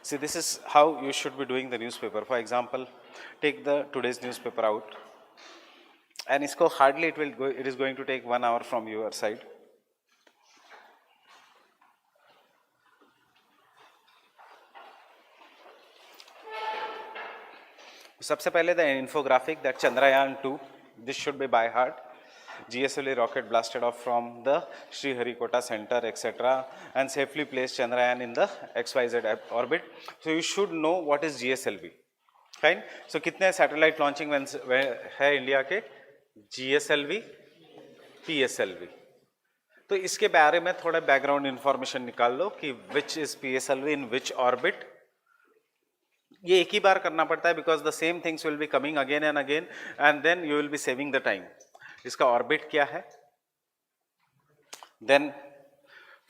See, this is how you should be doing the newspaper. For example, take the today's newspaper out, and isko hardly it is going to take 1 hour from your side. सबसे पहले the infographic that Chandrayaan 2, this should be by heart. GSLV rocket blasted off from the Sriharikota center, etc., and safely placed Chandrayaan in the XYZ orbit. So you should know what is GSLV. Fine. So कितने satellite launching है India के? GSLV, PSLV. तो इसके बारे में थोड़ा background information निकाल लो कि which is PSLV in which orbit. ये एक ही बार करना पड़ता है because the same things will be coming again and again and then you will be saving the time. इसका ऑर्बिट क्या है, then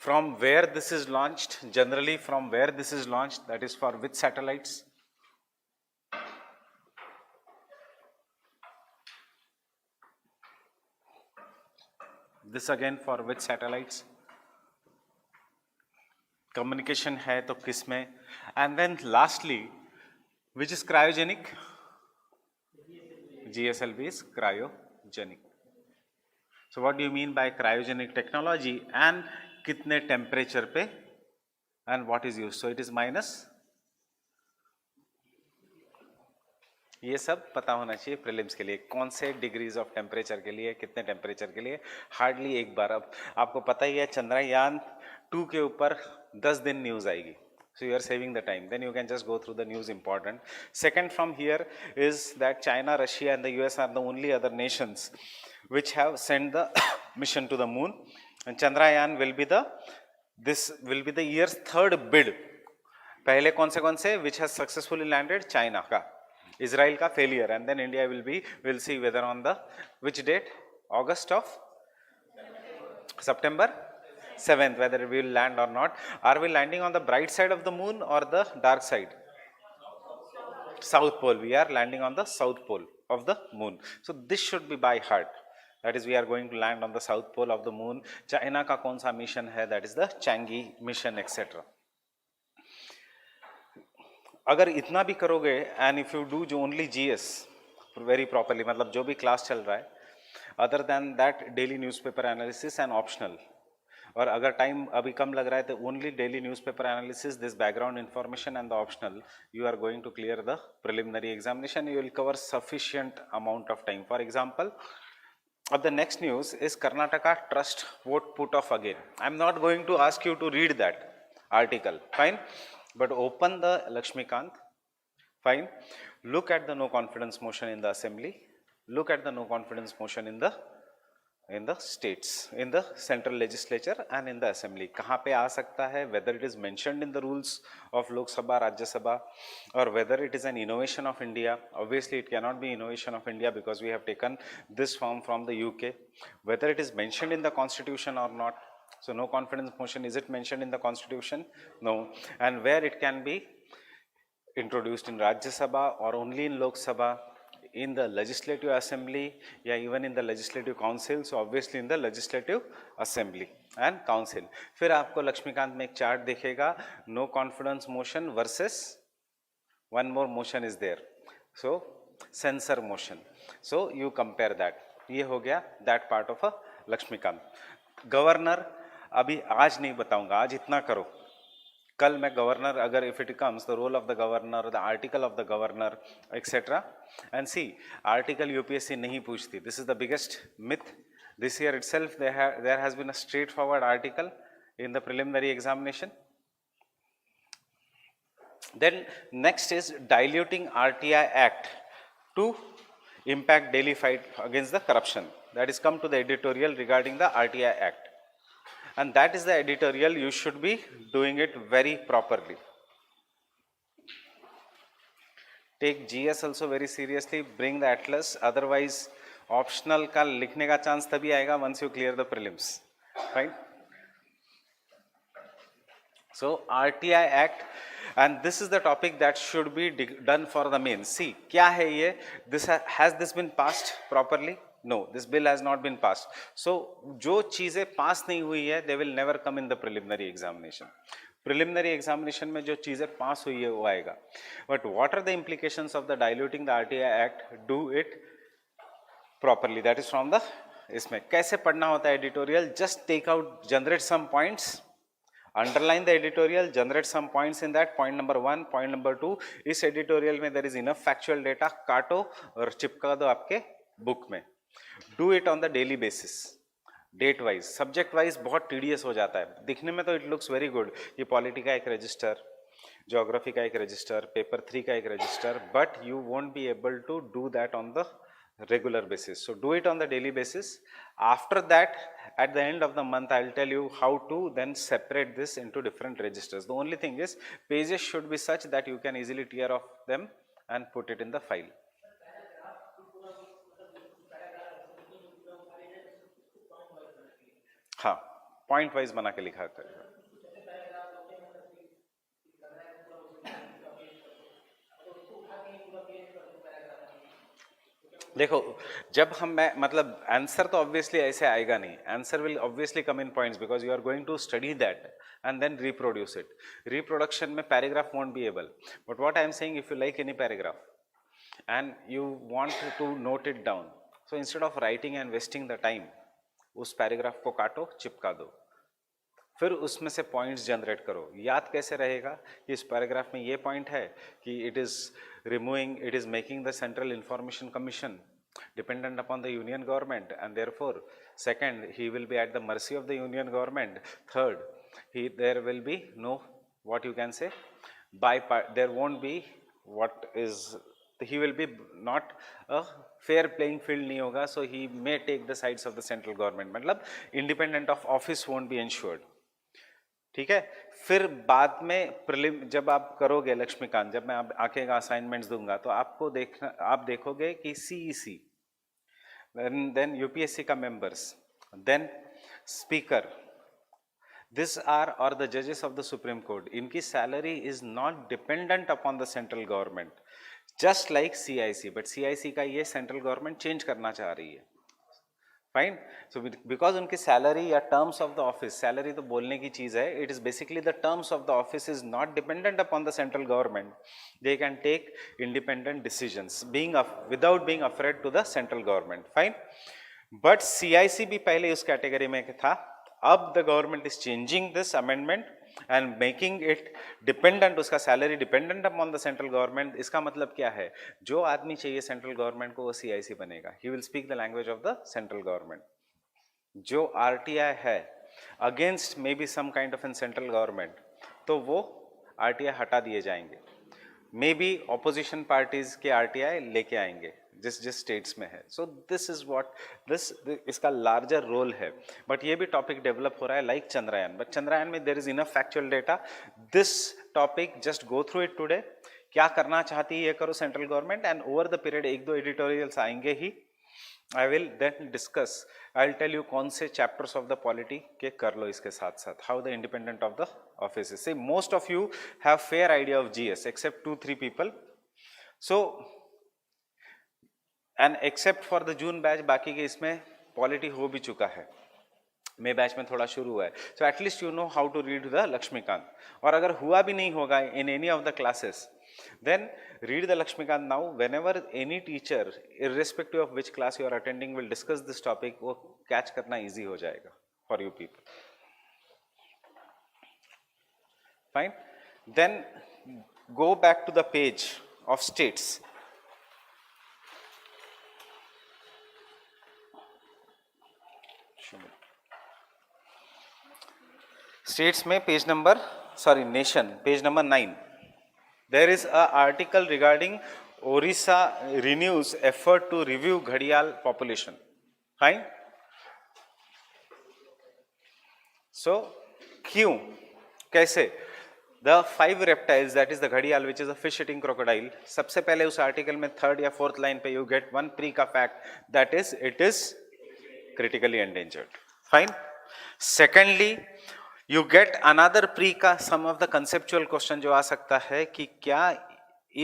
from where this is launched, generally from where this is launched, that is for which satellites, this again for which satellites, communication है तो किस में, and then lastly which is cryogenic. GSLV is cryogenic. So what do you mean by cryogenic technology and कितने temperature पे and what is used? So it is minus. ये सब पता होना चाहिए प्रीलिम्स के लिए, कौन से डिग्रीज ऑफ टेम्परेचर के लिए, कितने टेम्परेचर के लिए, हार्डली एक बार. अब आपको पता ही है चंद्रयान 2 के ऊपर 10 दिन न्यूज आएगी. So you are saving the time. Then you can just go through the news important. Second from here is that China, Russia and the US are the only other nations which have sent the mission to the moon. And Chandrayaan will be the year's third bid. पहले कौन से which has successfully landed? China का, Israel का failure, and then India will see whether on the which date? August of September 7th, whether we will land or not. Are we landing on the bright side of the moon or the dark side? South pole. We are landing on the south pole of the moon. So this should be by heart. That is, we are going to land on the south pole of the moon. China का कौन सा mission है? That is the Chang'e mission, etc. अगर इतना भी करोगे and if you do only GS very properly, मतलब जो भी क्लास चल रहा है, other than that daily newspaper analysis and optional, और अगर टाइम अभी कम लग रहा है तो only daily newspaper analysis, this background information and the optional, you are going to clear the preliminary examination. You will cover sufficient amount of time. For example, अब the next news is Karnataka trust vote put off again. I am not going to ask you to read that article, fine, but open the Laxmikant, fine, look at the no confidence motion in the assembly, look at the no confidence motion in the states, in the central legislature and in the assembly. कहाँ पे आ सकता है, whether it is mentioned in the rules of Lok Sabha, Rajya Sabha, or whether it is an innovation of India. Obviously it cannot be innovation of India because we have taken this form from the UK. Whether it is mentioned in the constitution or not. So no confidence motion, is it mentioned in the constitution? No. And where it can be introduced in Rajya Sabha or only in Lok Sabha, in the legislative assembly, या even in the legislative council. So obviously in the legislative assembly and council. फिर आपको लक्ष्मीकांत में एक chart दिखेगा, no confidence motion versus one more motion is there, so censor motion. So you compare that. ये हो गया that part of a Laxmikanth. Governor अभी आज नहीं बताऊंगा, आज इतना करो. कल मैं गवर्नर, अगर if it comes the role of the governor, the article of the governor, etcetera, and see article UPSC नहीं पूछती. This is the biggest myth. This year itself there has been a straightforward article in the preliminary examination. Then next is diluting RTI act to impact daily fight against the corruption. That is come to the editorial regarding the RTI Act. And that is the editorial, you should be doing it very properly. Take GS also very seriously, bring the atlas, otherwise optional का लिखने का chance तभी आएगा once you clear the prelims, right? So RTI Act, and this is the topic that should be done for the mains. See, क्या है ये? Has this been passed properly? No, this bill has not been passed. So जो चीजें पास नहीं हुई है, they will never come in the preliminary examination. Preliminary examination में जो चीज़ें पास हुई है वो आएगा. But what are the implications of the diluting the RTI act, do it properly, that is from the. इसमें कैसे पढ़ना होता है editorial, just take out, generate some points, underline the editorial, generate some points in that. Point number 1, point number 2, इस editorial में there is enough factual data, काटो और चिपका दो आपके बुक में. Do it on the daily basis, date wise, subject wise बहुत tedious हो जाता है. दिखने में तो इट लुक्स वेरी गुड, ये पॉलिटी का एक रजिस्टर, ज्योग्राफी का एक रजिस्टर, पेपर 3 का एक register, but you won't be able to do that on the regular basis. So do it on the daily basis. After that, at the end of the month, I'll tell you how to then separate this into different registers. The only thing is pages should be such that you can easily tear off them and put it in the file. हाँ, point wise बना के लिखा करेगा. देखो, जब हम मतलब answer तो ऑब्वियसली ऐसे आएगा नहीं. Answer will obviously come in points because you are going to study that and then reproduce it. Reproduction में paragraph won't be able, but what I am saying, if you like any paragraph and you want to note it down, so instead of writing and wasting the time, उस paragraph को काटो, चिपका दो, फिर उसमें से points generate करो. याद कैसे रहेगा कि इस पैराग्राफ में ये पॉइंट है कि it is removing, it is making the central information commission dependent upon the union government, and therefore second, he will be at the mercy of the union government. Third, there will be no, what you can say, there won't be what is, he will be not a fair playing field नहीं होगा, so he may take the sides of the central government. मतलब independent of office won't be ensured. ठीक है. फिर बाद में prelim जब आप करोगे लक्ष्मीकांत, जब मैं आप आके का असाइनमेंट्स दूंगा तो आपको देखना, आप देखोगे कि सीईसी, देन यूपीएससी का members, then speaker, this are और द जजेस ऑफ द सुप्रीम कोर्ट, इनकी salary is not dependent upon the central government, just like CIC. But CIC का ये सेंट्रल गवर्नमेंट चेंज करना चाह रही है. फाइन. सो बिकॉज उनकी सैलरी या terms of the office, salary तो बोलने की चीज है, it is basically the terms of the office is not dependent upon the central government, they can take independent decisions being without being afraid to the central government. Fine. But CIC भी पहले उस category में था. अब the government is changing this amendment and making it dependent, उसका salary dependent upon the central government. इसका मतलब क्या है, जो आदमी चाहिए सेंट्रल गवर्नमेंट को वो सीआईसी बनेगा, he will speak the language of the central government. जो आरटीआई है against maybe some kind of an central government, तो वो आरटीआई हटा दिए जाएंगे. मे बी ऑपोजिशन पार्टीज के आरटीआई लेके आएंगे जिस जिस स्टेट्स में है. So this is what this, इसका लार्जर रोल है. बट ये भी टॉपिक डेवलप हो रहा है लाइक चंद्रयान. बट चंद्रयान में there is enough factual data. This topic just go through it today. क्या करना चाहती है ये करो central government, and over the period एक दो एडिटोरियल्स आएंगे ही. I will then discuss, I will tell you कौन से चैप्टर्स ऑफ द पॉलिटी के कर लो इसके साथ साथ, how the independent of the office. So most of you have fair idea of GS except 2-3 people. So and except for the June batch, बाकी के इसमें पॉलिटी हो भी चुका है. मई बैच में थोड़ा शुरू हुआ है. So at least you know how to read the Laxmikant. और अगर हुआ भी नहीं होगा in any of the classes, then read the Lakshmikant now. Whenever any teacher, irrespective of which class you are attending, will discuss this topic, वो catch करना easy हो जाएगा for you people. Fine. Then go back to the page of states. States में page number, sorry, nation, page number 9. There is an article regarding Orissa renews effort to review Ghadial population. Fine. So, क्यों, कैसे? The 5 reptiles, that is the Ghadial, which is a fish-eating crocodile. सबसे पहले उस article में 3rd या 4th line पे you get one pre का fact, that is it is critically endangered. Fine. Secondly, you get another pre का some of the conceptual question जो आ सकता है कि क्या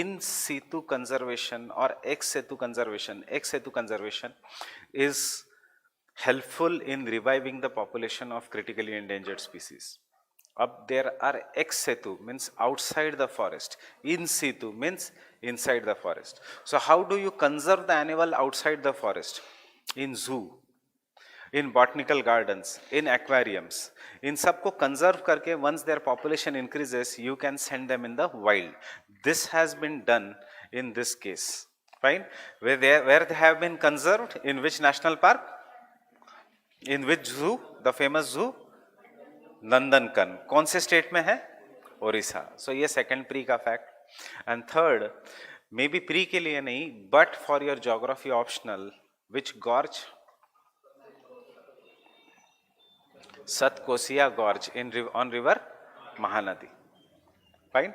in situ conservation or ex situ conservation is helpful in reviving the population of critically endangered species. Up there are ex situ means outside the forest. In situ means inside the forest. So how do you conserve the animal outside the forest? In zoo, in botanical gardens, in aquariums. In सबको conserve करके once their population increases, you can send them in the wild. This has been done in this case. Fine. Where they have been conserved? In which national park? In which zoo? The famous zoo? नंदनकन. कौन से state में है? ओडिशा. सो ये second pre का fact. And third, may be pre के लिए नहीं, but for your geography optional, which gorge? Satkosia gorge in on river Mahanadi. Fine.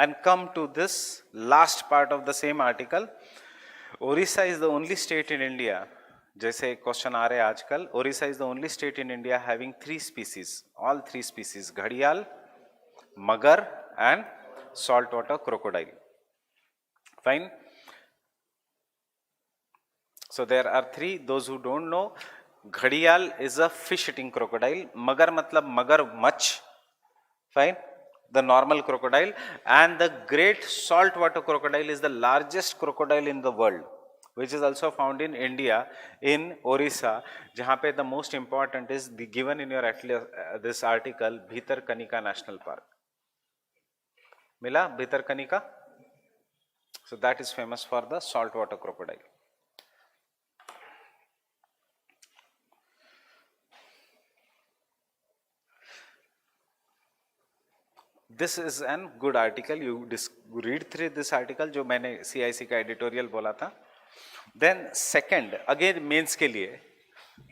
And come to this last part of the same article. Orissa is the only state in India, जैसे question आ रहे हैं आजकल, Orissa is the only state in India having 3 species, all 3 species, घड़ियाल, मगर and saltwater crocodile. Fine. So there are 3. Those who don't know, घड़ियाल is a fish eating crocodile. मगर मतलब मगरमच्छ. Fine. The normal crocodile, and the great saltwater crocodile is the largest crocodile in the world, which is also found in India, in Orissa, जहाँ पे the most important is the given in your this article, Bhitarkanika National Park. मिला Bhitarkanika? So that is famous for the saltwater crocodile. This is an good article. You read through this article जो मैंने CIC का editorial बोला था. Then second, again mains के लिए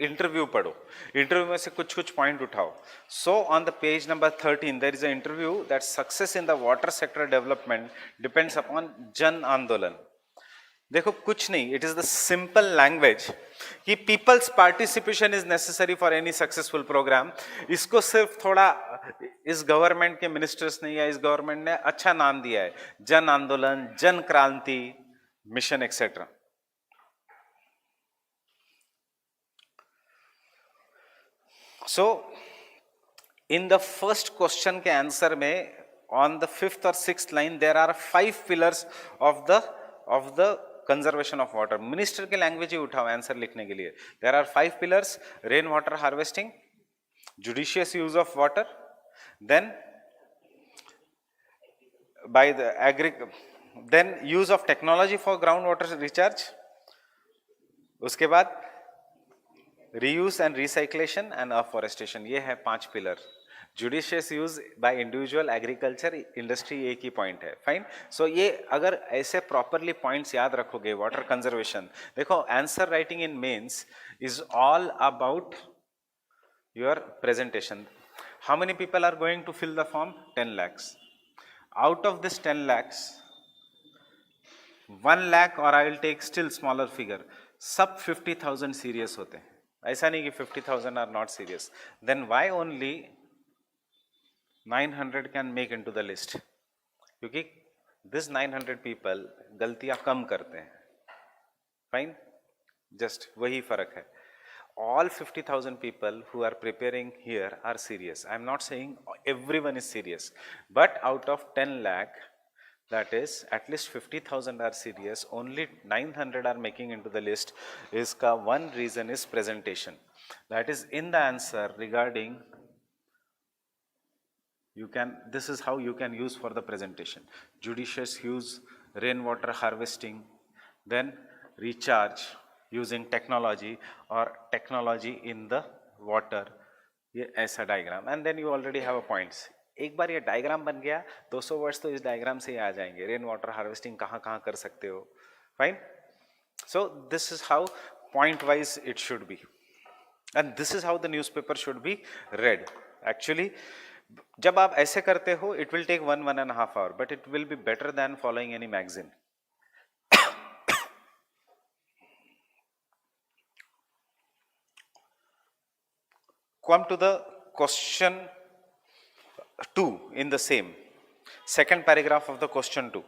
interview पढ़ो. Interview में से कुछ पॉइंट उठाओ. So on the page number 13 there is an interview that success in the water sector development depends upon जन आंदोलन. देखो कुछ नहीं, it is the simple language कि peoples participation is necessary for any successful programme. इसको सिर्फ थोड़ा इस गवर्नमेंट के मिनिस्टर्स ने या इस गवर्नमेंट ने अच्छा नाम दिया है, जन आंदोलन, जन क्रांति mission etcetera. So in the first question के आंसर में ऑन द 5th और 6th line there are 5 pillars of the conservation of water. Minister के लैंग्वेज ही उठाओ आंसर लिखने के लिए. There are 5 pillars: rain water harvesting, judicious use of water, then by the then use of technology for ground water recharge, उसके बाद reuse and recyclation and afforestation. ये है 5 pillar. Judicious use by individual, agriculture, industry, एक ही point है. Fine. सो ये अगर ऐसे properly points याद रखोगे, वाटर कंजर्वेशन, देखो answer writing in mains is all about your presentation. How many people are going to fill the form? 10 lakhs. Out of this 10 lakhs, 1 lakh, और I will take still smaller figure, सब 50,000 serious होते हैं. ऐसा नहीं कि 50,000 are not serious. Then why only 900 can make into the list? क्योंकि this 900 people गलतियां कम करते हैं. फाइन. जस्ट वही फर्क है. All 50,000 people who are preparing here are serious. I am not saying everyone is serious, but out of 10 lakh, that is at least 50,000 are serious, only 900 are making into the list. Iska one reason is presentation. That is in the answer regarding this is how you can use for the presentation: judicious use, rainwater harvesting, then recharge using technology, or technology in the water. ये ऐसा diagram, and then you already have a points. एक बार ये diagram बन गया, 200 words तो इस diagram से ही आ जाएंगे. रेन वाटर हार्वेस्टिंग कहाँ कहाँ कर सकते हो. Fine. So this is how point wise it should be, and this is how the newspaper should be read. Actually जब आप ऐसे करते हो, it will take 1.5 hours, but it will be better than following any magazine. Come to the question 2 in the same second paragraph of the question 2.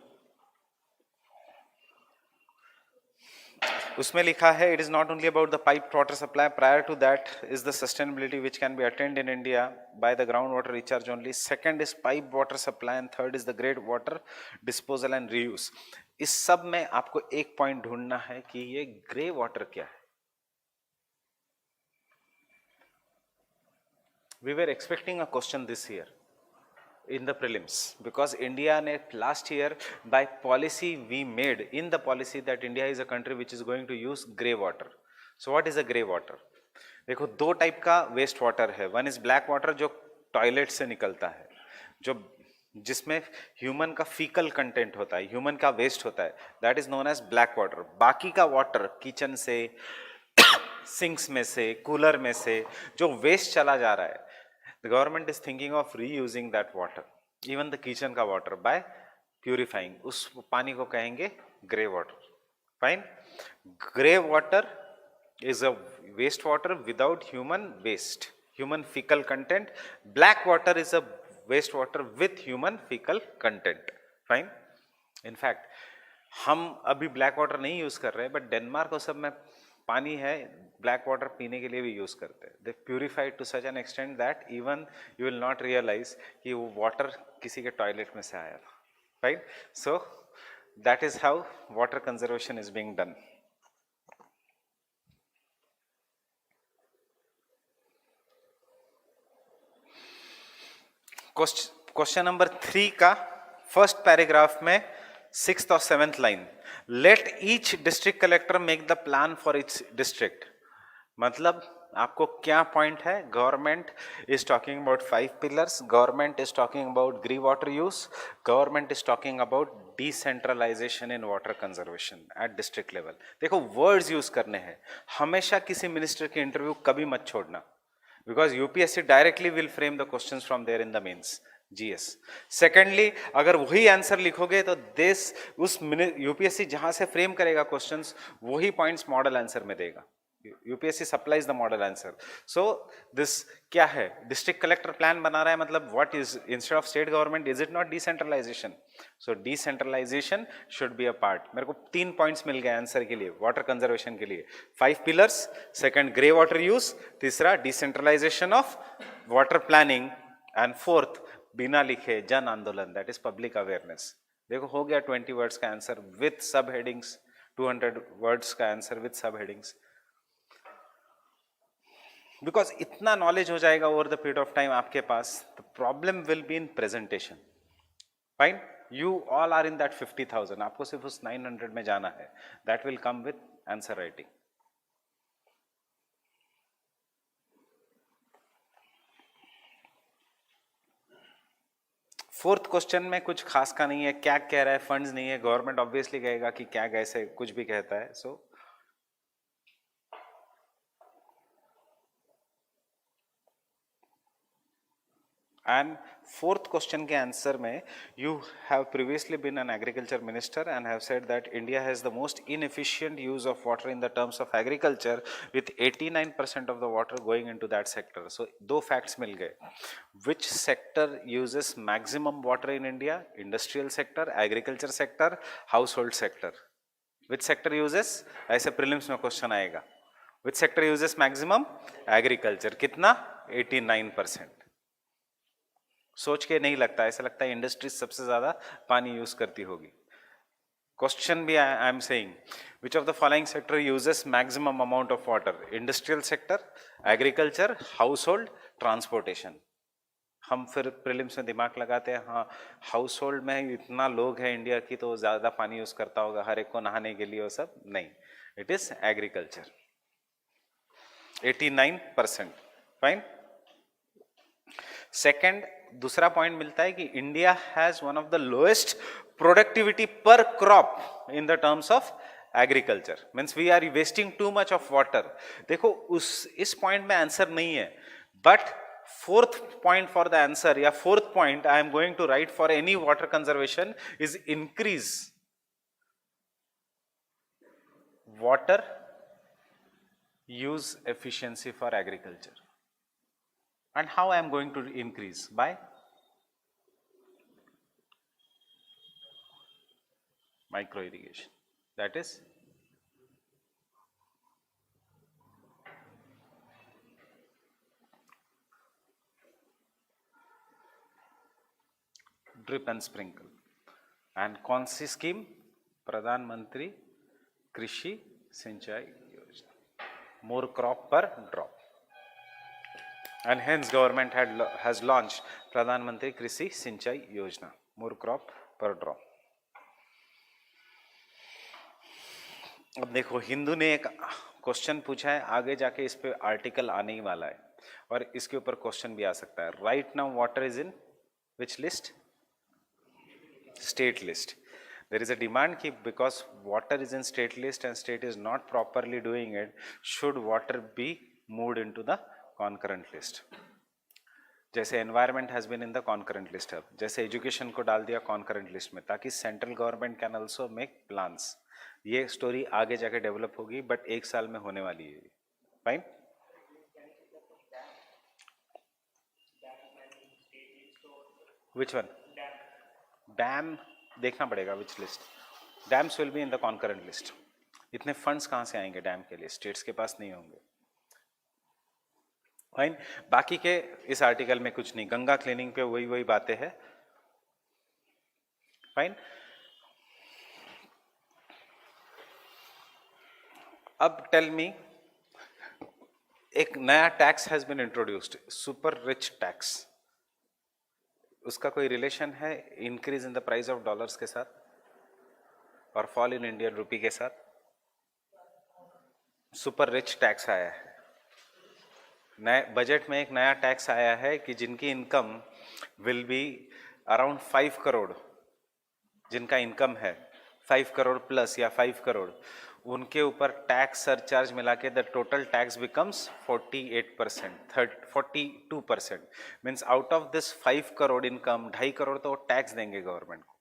उसमें लिखा है it is not only about the piped water supply, prior to that is the sustainability which can be attained in India by the groundwater recharge only, second is piped water supply and third is the grey water disposal and reuse. इस सब में आपको एक point ढूंढना है कि ये grey water क्या है. We were expecting a question this year in the prelims because India ने last year by policy we made in the policy that India is a country which is going to use grey water. So what is a grey water? देखो दो type का waste water है. One is black water जो toilet से निकलता है, जो जिसमें ह्यूमन का फीकल कंटेंट होता है, ह्यूमन का वेस्ट होता है, that is known as black water. बाकी का वाटर किचन से सिंक्स में से कूलर में से जो वेस्ट चला जा रहा है, the government is thinking of reusing that water, even the kitchen का water, by purifying. उस पानी को कहेंगे grey water. Fine. Grey water is a waste water without human waste, human fecal content. Black water is a waste water with human fecal content. Fine. In fact, हम अभी black water नहीं use कर रहे, but Denmark और सब में पानी है, ब्लैक वाटर पीने के लिए भी यूज करते हैं. They purified to such an extent that even you will not realise कि वो वाटर किसी के टॉयलेट में से आया था. Right. So that is how water conservation is being done. Question number 3 का फर्स्ट पैराग्राफ में 6th और 7th line, let each district collector make the plan for its district. मतलब आपको क्या पॉइंट है? Government is talking about 5 pillars, government is talking about grey water use, government is talking about decentralisation in water conservation at district level. देखो words use करने हैं. हमेशा किसी minister के इंटरव्यू कभी मत छोड़ना, because UPSC directly will frame the questions from there in the mains GS. Secondly, अगर वही आंसर लिखोगे तो देश उस यूपीएससी जहां से फ्रेम करेगा क्वेश्चंस, वही पॉइंट्स मॉडल आंसर में देगा. UPSC supplies the model answer. So this क्या है? डिस्ट्रिक्ट कलेक्टर प्लान बना रहा है, मतलब what is instead of state government, is it not decentralisation? So decentralisation should be a part. मेरे को 3 पॉइंट्स मिल गए आंसर के लिए, वाटर कंजर्वेशन के लिए. 5 pillars, second grey water use, तीसरा decentralisation of water planning, and fourth बिना लिखे जन आंदोलन, दैट इज पब्लिक अवेयरनेस. देखो हो गया 20 वर्ड्स का answer with sub headings, 200 words का answer with sub headings. Because इतना नॉलेज हो जाएगा over the period of time आपके पास. The problem will be in presentation. Fine. You all are in that 50,000, आपको सिर्फ उस 900 में जाना है. That will come with answer writing. Fourth question में कुछ खास का नहीं है. क्या कह रहा है? फंड्स नहीं है. गवर्नमेंट ऑब्वियसली कहेगा कि क्या कैसे कुछ भी कहता है. सो एंड फोर्थ क्वेश्चन के आंसर में, you have previously been an agriculture minister and have said that India has the most inefficient use of water in the terms of agriculture with 89% of the water going into that sector. So 2 facts मिल गए. Which sector uses maximum water in India? Industrial sector, agriculture sector, household sector. Which sector uses? ऐसे prelims में question आएगा. विच sector uses maximum? Agriculture. कितना? 89%. सोच के नहीं लगता, ऐसा लगता है इंडस्ट्री सबसे ज्यादा पानी यूज करती होगी. क्वेश्चन भी आई am saying, which of the following sector uses maximum amount of water? Industrial sector, agriculture, house hold, transportation. हम फिर प्रीलिम्स में दिमाग लगाते हैं, हाँ हाउस होल्ड में इतना लोग हैं इंडिया की तो ज्यादा पानी यूज करता होगा हर एक को नहाने के लिए, वो सब नहीं. It is agriculture. 89%. Fine. Second, दूसरा पॉइंट मिलता है कि India has one of the lowest productivity per crop in the terms of agriculture. Means we are wasting too much of water. देखो इस पॉइंट में आंसर नहीं है, but fourth point for the answer, या fourth point I am going to write for any water conservation is increase water use efficiency for agriculture. And how I am going to increase? By micro irrigation. That is drip and sprinkle. And कौन सी scheme? प्रधानमंत्री कृषि सिंचाई योजना. More crop पर drop. And hence government has launch प्रधानमंत्री कृषि सिंचाई योजना, मोर क्रॉप पर ड्रॉप. अब देखो, हिंदू ने एक क्वेश्चन पूछा है, आगे जाके इस पे आर्टिकल आने ही वाला है और इसके ऊपर क्वेश्चन भी आ सकता है. Right now water is in which list? State list. There is a demand कि because water is in state list and state is not properly doing it, should water be moved into the concurrent list. जैसे environment has been in the concurrent list, अब जैसे education को डाल दिया concurrent list में, ताकि central government can also make plans. ये story आगे जाके डेवलप होगी, बट एक साल में होने वाली है. फाइन. Which one? डैम देखना पड़ेगा विच list. Dams will be in the concurrent list. इतने फंड्स कहाँ से आएंगे डैम के लिए? स्टेट्स के पास नहीं होंगे. फाइन. बाकी के इस आर्टिकल में कुछ नहीं, गंगा क्लीनिंग पे वही वही बातें हैं. फाइन. अब टेल मी, एक नया tax has been introduced, super rich tax. उसका कोई रिलेशन है increase in the price of dollars के साथ और फॉल इन इंडियन रुपी के साथ? सुपर रिच टैक्स आया है. नए बजट में एक नया टैक्स आया है कि जिनकी income will be around 5 crore, जिनका इनकम है 5 करोड़ प्लस या 5 करोड़, उनके ऊपर टैक्स सरचार्ज मिला के the total tax becomes 48%, 42%. Means out of this 5 crore income 2.5 crore तो टैक्स देंगे गवर्नमेंट को.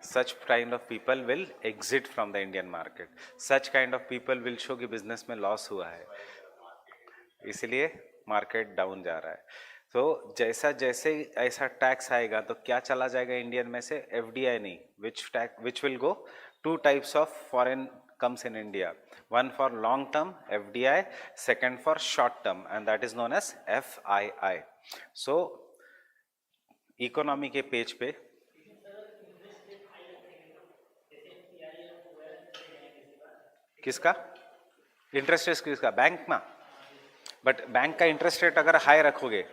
Such kind of people will exit from the Indian market. Such kind of people will show कि बिजनेस में लॉस हुआ है, इसलिए मार्केट डाउन जा रहा है. तो जैसा जैसे ऐसा टैक्स आएगा तो क्या चला जाएगा इंडियन में से? FDI नहीं. Which will go? 2 types of foreign comes in India. One for long term FDI, second for short term, and that is known as FII. So economy के पेज पे किसका इंटरेस्ट रेट? किसका? Bank में. But bank का interest rate अगर high रखोगे,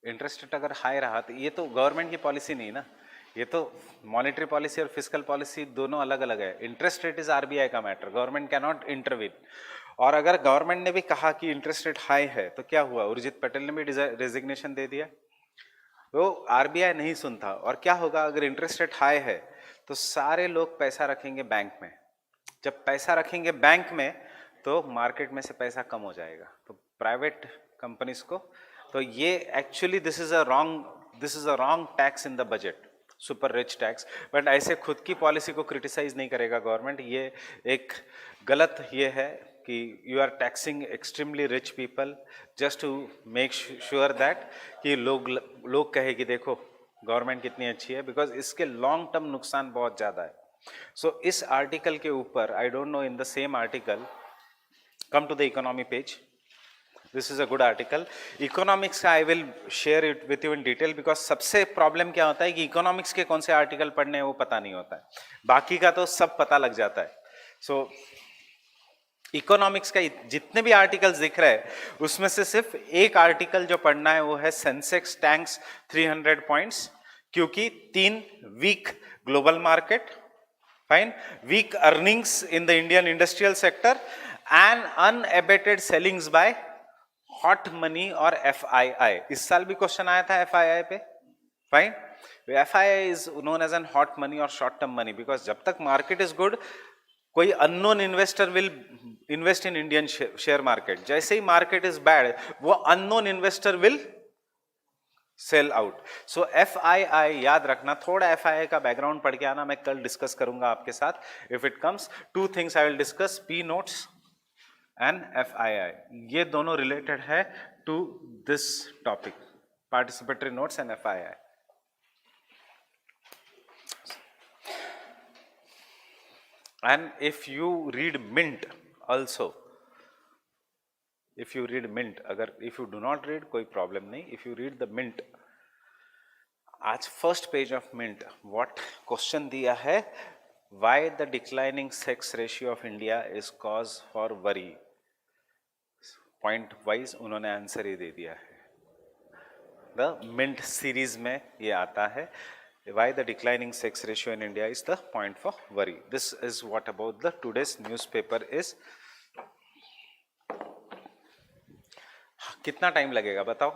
interest rate अगर high रहा तो ये तो गवर्नमेंट की पॉलिसी नहीं ना, ये तो मॉनेटरी पॉलिसी और फिस्कल पॉलिसी दोनों अलग अलग है. इंटरेस्ट रेट इज RBI का matter, government can not intervene. और अगर गवर्नमेंट ने भी कहा कि इंटरेस्ट रेट हाई है तो क्या हुआ? उर्जित पटेल ने भी रेजिग्नेशन दे दिया. तो RBI नहीं सुनता. और क्या होगा अगर इंटरेस्ट रेट हाई है? तो सारे लोग पैसा रखेंगे बैंक में. जब पैसा रखेंगे बैंक में तो मार्केट में से पैसा कम हो जाएगा, तो प्राइवेट कंपनीज को. तो ये actually this is a wrong tax in the budget, super rich tax. But ऐसे खुद की पॉलिसी को क्रिटिसाइज नहीं करेगा गवर्नमेंट. ये एक गलत ये है कि you are taxing extremely rich people just to make sure that कि लोग कहे कि देखो गवर्नमेंट कितनी अच्छी है, बिकॉज इसके लॉन्ग टर्म नुकसान बहुत ज़्यादा है. सो इस आर्टिकल के ऊपर, I don't know, in the same article, come to the economy page. This is a good article. Economics का I will share it with you in detail, because सबसे प्रॉब्लम क्या होता है कि इकोनॉमिक्स के कौन से आर्टिकल पढ़ने हैं वो पता नहीं होता है, बाकी का तो सब पता लग जाता है. सो इकोनॉमिक्स का जितने भी आर्टिकल्स दिख रहे हैं उसमें से सिर्फ एक आर्टिकल जो पढ़ना है वो है सेंसेक्स टैंक्स 300 पॉइंट्स, क्योंकि 3 weak global market, fine, weak earnings in the Indian industrial sector and unabated sellings by hot money और FII. इस साल भी क्वेश्चन आया था FII पे. Fine. FII is known as an hot money और short term money, because जब तक मार्केट इज गुड कोई unknown investor will invest in Indian share market. जैसे ही मार्केट इज बैड वो unknown investor will sell out. So FII याद रखना. थोड़ा FII का बैकग्राउंड पढ़ के आना, मैं कल डिस्कस करूंगा आपके साथ if it comes. 2 things I will discuss, P notes and FII. ये दोनों रिलेटेड है to this topic, participatory notes and FII. And if you read Mint also, if you read Mint, अगर if you do not read कोई problem नहीं, if you read the Mint, आज first page of Mint, what question दिया है, why the declining sex ratio of India is cause for worry, point wise उन्होंने answer ही दे दिया है. The Mint series में ये आता है, why the declining sex ratio in India is the point for worry. This is what about the today's newspaper is. कितना time लगेगा बताओ?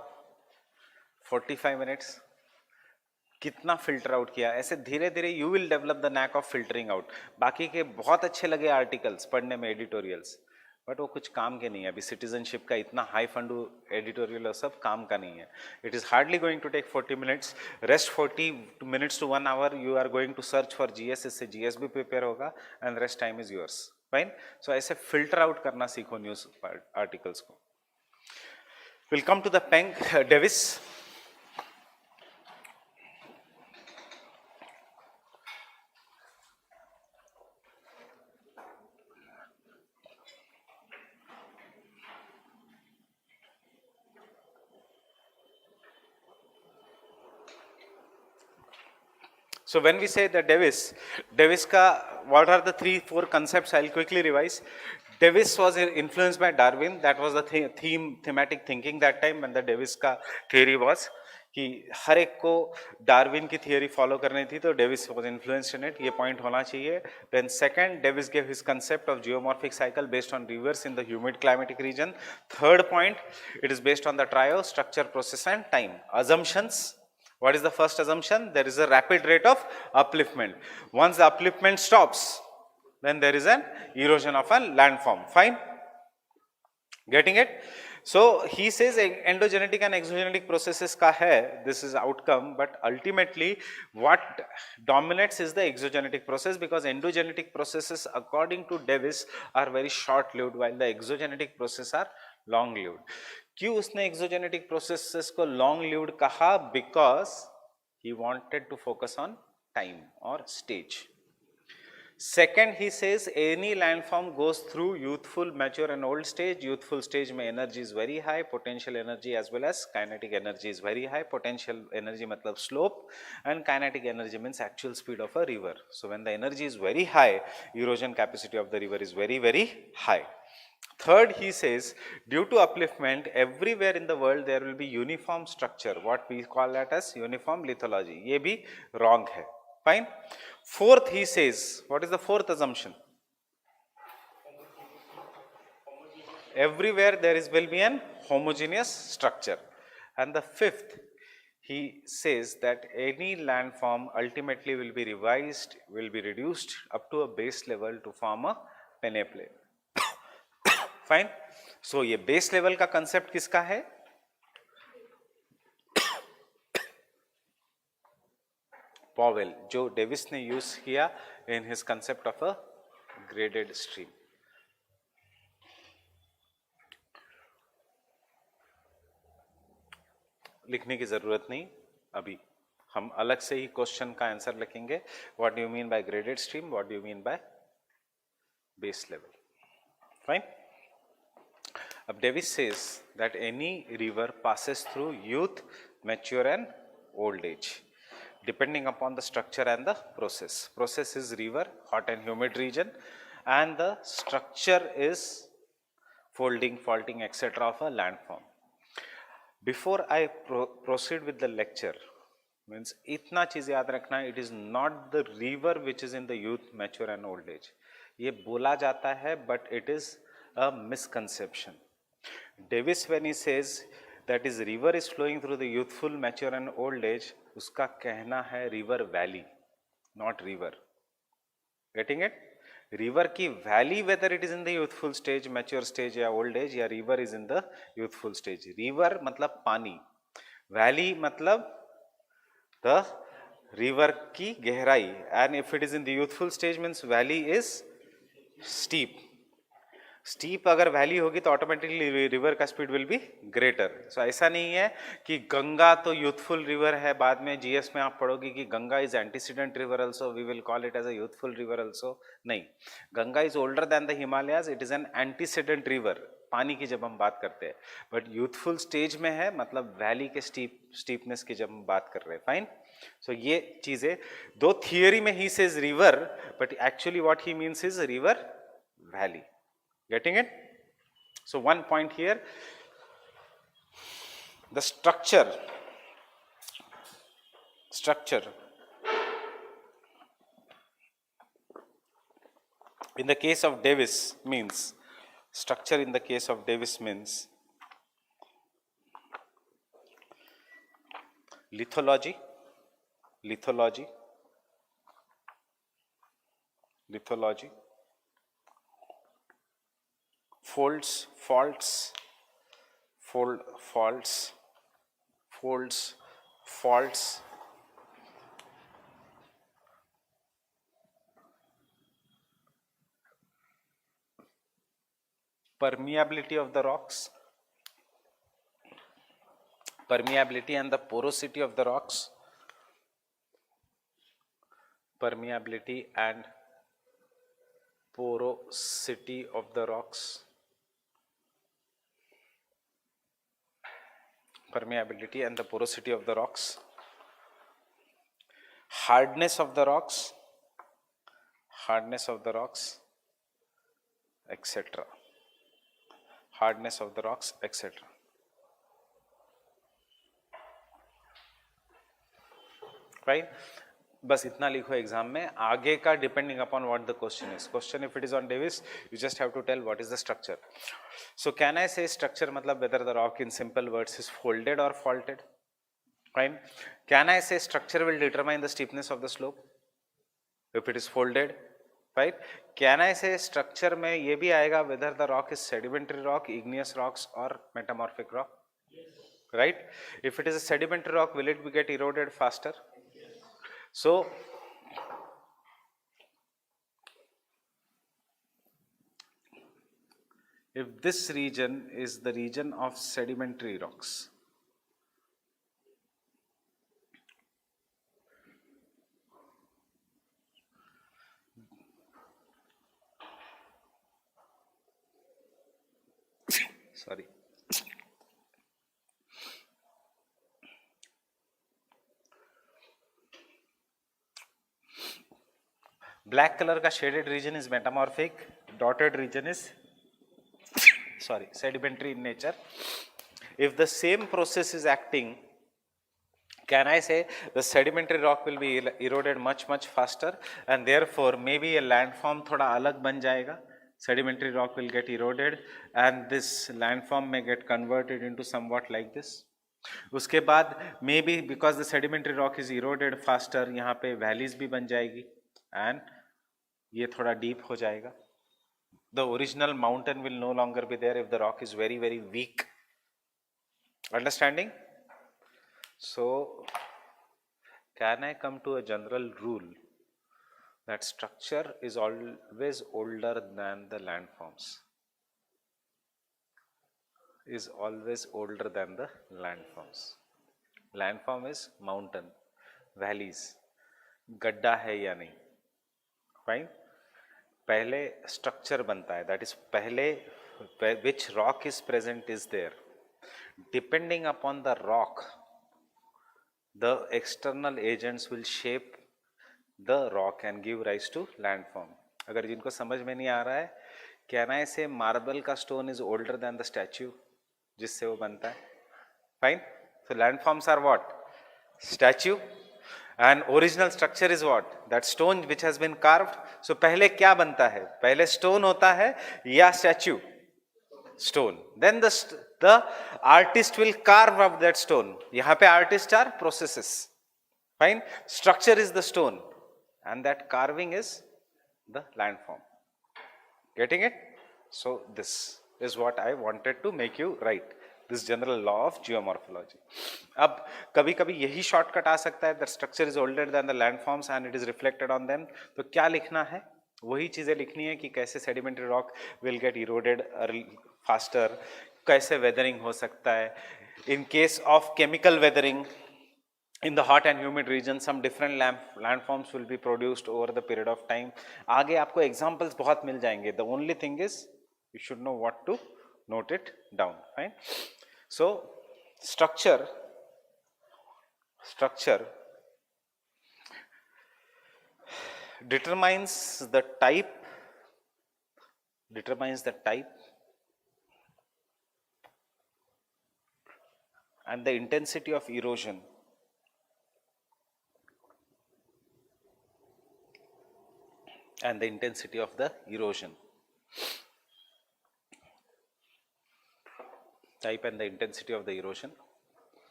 45 मिनट्स. कितना फिल्टर आउट किया? ऐसे धीरे धीरे you will develop the NAAC of filtering out. बाकी के बहुत अच्छे लगे आर्टिकल्स पढ़ने में, एडिटोरियल्स, बट वो कुछ काम के नहीं है. अभी सिटीजनशिप का इतना हाई फंड एडिटोरियल और सब काम का नहीं है. It is hardly going to take 40 minutes. Rest 40 minutes to 1 hour you are going to search for GS. इससे जीएस भी प्रिपेयर होगा and rest time is yours. Fine. So ऐसे फिल्टर आउट करना सीखो न्यूज आर्टिकल्स को. Will come to the Penck Davis. So when we say the Davis ka, what are the 3-4 concepts? I'll quickly revise. Davis was influenced by Darwin. That was the thematic thinking that time when the Davis का theory was कि हर एक को Darwin की theory follow करनी थी, तो Davis was influenced in it. ये point होना चाहिए. Then second, Davis gave his concept of geomorphic cycle based on rivers in the humid climatic region. Third point, it is based on the trio, structure, process and time. Assumptions. What is the first assumption? There is a rapid rate of upliftment. Once the upliftment stops, then there is an erosion of a landform. Fine? Getting it? So he says endogenetic and exogenetic processes ka hai, this is outcome, but ultimately what dominates is the exogenetic process, because endogenetic processes according to Davis are very short lived while the exogenetic processes are long lived. क्यों उसने exogenetic processes को long lived कहा? Because he wanted to focus on time or stage. Second, he says any landform goes through youthful, mature and old stage. Youthful stage में energy is very high, potential energy as well as kinetic energy is very high. Potential energy मतलब slope and kinetic energy means actual speed of a river. So when the energy is very high, erosion capacity of the river is very, very high. Third, he says due to upliftment everywhere in the world there will be uniform structure, what we call that as uniform lithology. ये भी wrong है. Fine. Fourth, he says, what is the fourth assumption? Everywhere there will be an homogeneous structure. And the fifth, he says that any landform ultimately will be revised, will be reduced up to a base level to form a peneplain. Fine. So ये base level का concept किसका है? Powell, जो Davis ने use किया in his concept of a graded stream. लिखने की जरूरत नहीं, अभी हम अलग से ही क्वेश्चन का आंसर लिखेंगे. What do you mean by graded stream? What do you mean by base level? Fine. अब Davis says that any river passes through youth, mature and old age, depending upon the structure and the process. Process is river, hot and humid region, and the structure is folding, faulting, etc. of a landform. Before I proceed with the lecture, means इतना चीज याद रखना, it is not the river which is in the youth, mature and old age. ये बोला जाता है, but it is a misconception. Davis, when he says that is river is flowing through the youthful, mature and old age, उसका कहना है river valley, not river. Getting it? River की valley, whether it is in the youthful stage, mature stage या old age, या river is in the youthful stage. River मतलब पानी, valley मतलब the river की गहराई, and if it is in the youthful stage means valley is steep. Steep अगर valley होगी तो ऑटोमेटिकली रिवर का स्पीड विल बी ग्रेटर। सो ऐसा नहीं है कि गंगा तो यूथफुल रिवर है, बाद में जीएस में आप पढ़ोगे कि Ganga is antecedent river also, we will call it as a youthful river also. नहीं, Ganga is older than the Himalayas, it is an antecedent river पानी की जब हम बात करते हैं, बट यूथफुल स्टेज में है, मतलब वैली के स्टीपनेस की जब हम बात कर रहे हैं। फाइन, सो ये चीजें दो, थियरी में he says river, but actually what he means is river valley. Getting it? So one point here, the structure in the case of Davis means, structure in the case of Davis means lithology, faults, permeability of the rocks, permeability and the porosity of the rocks, permeability and porosity of the rocks, permeability and the porosity of the rocks, hardness of the rocks, etc. Hardness of the rocks, etc. Right? बस इतना लिखो exam में, आगे का depending upon what the question is. Question if it is on Davis, you just have to tell what is the structure. So can I say structure मतलब whether the rock in simple words is folded और faulted. Fine, can I say structure will determine the steepness of the slope if it is folded. Right, can I say structure में ये भी आएगा whether the rock is sedimentary rock, igneous rocks और metamorphic rock. Right, if it is a sedimentary rock will it be get eroded faster? So if this region is the region of sedimentary rocks, sorry, black color का shaded region is metamorphic, dotted region is sorry sedimentary in nature. If the same process is acting, can I say the sedimentary rock will be eroded much faster and therefore maybe a landform थोड़ा अलग बन जाएगा, sedimentary rock will get eroded and this landform may get converted into somewhat like this. उसके बाद maybe because the sedimentary rock is eroded faster, यहाँ पे valleys भी बन जाएगी and ये थोड़ा deep हो जाएगा. The original mountain will no longer be there if the rock is very weak. Understanding? So, can I come to a general rule that structure is always older than the landforms? Is always older than the landforms. Landform is mountain, valleys, गड्ढा है या नहीं, fine? पहले structure बनता है, that is पहले which rock is present is there. Depending upon the rock, the external agents will shape the rock and give rise to landform. अगर जिनको समझ में नहीं आ रहा है, can I say marble का stone is older than the statue जिससे वो बनता है? Fine. So landforms are what? Statue. And original structure is what? That stone which has been carved. So पहले क्या बनता है? पहले stone होता है या statue? Stone. Then the artist will carve up that stone. यहाँ पे artists are processes. Fine. Structure is the stone, and that carving is the landform. Getting it? So this is what I wanted to make you write. This general law of geomorphology. अब कभी कभी यही shortcut आ सकता है. The structure is older than the landforms and it is reflected on them. तो क्या लिखना है? वही चीज़ें लिखनी है कि कैसे sedimentary rock will get eroded faster, कैसे वेदरिंग हो सकता है, in case of chemical weathering in the hot and humid region some different landforms will be produced over the period of time. आगे आपको examples बहुत मिल जाएंगे. The only thing is you should know what to note it down. Fine. So structure determines the type and the intensity of erosion type and the intensity of the erosion.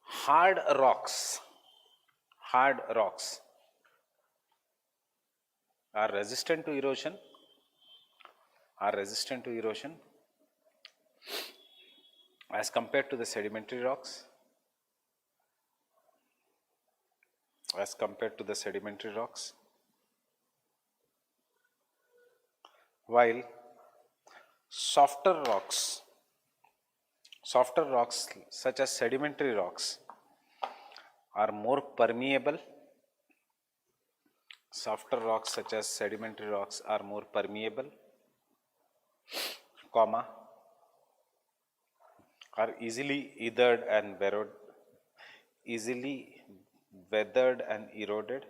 Hard rocks are resistant to erosion as compared to the sedimentary rocks, while softer rocks such as sedimentary rocks are more permeable, comma, are easily weathered and eroded,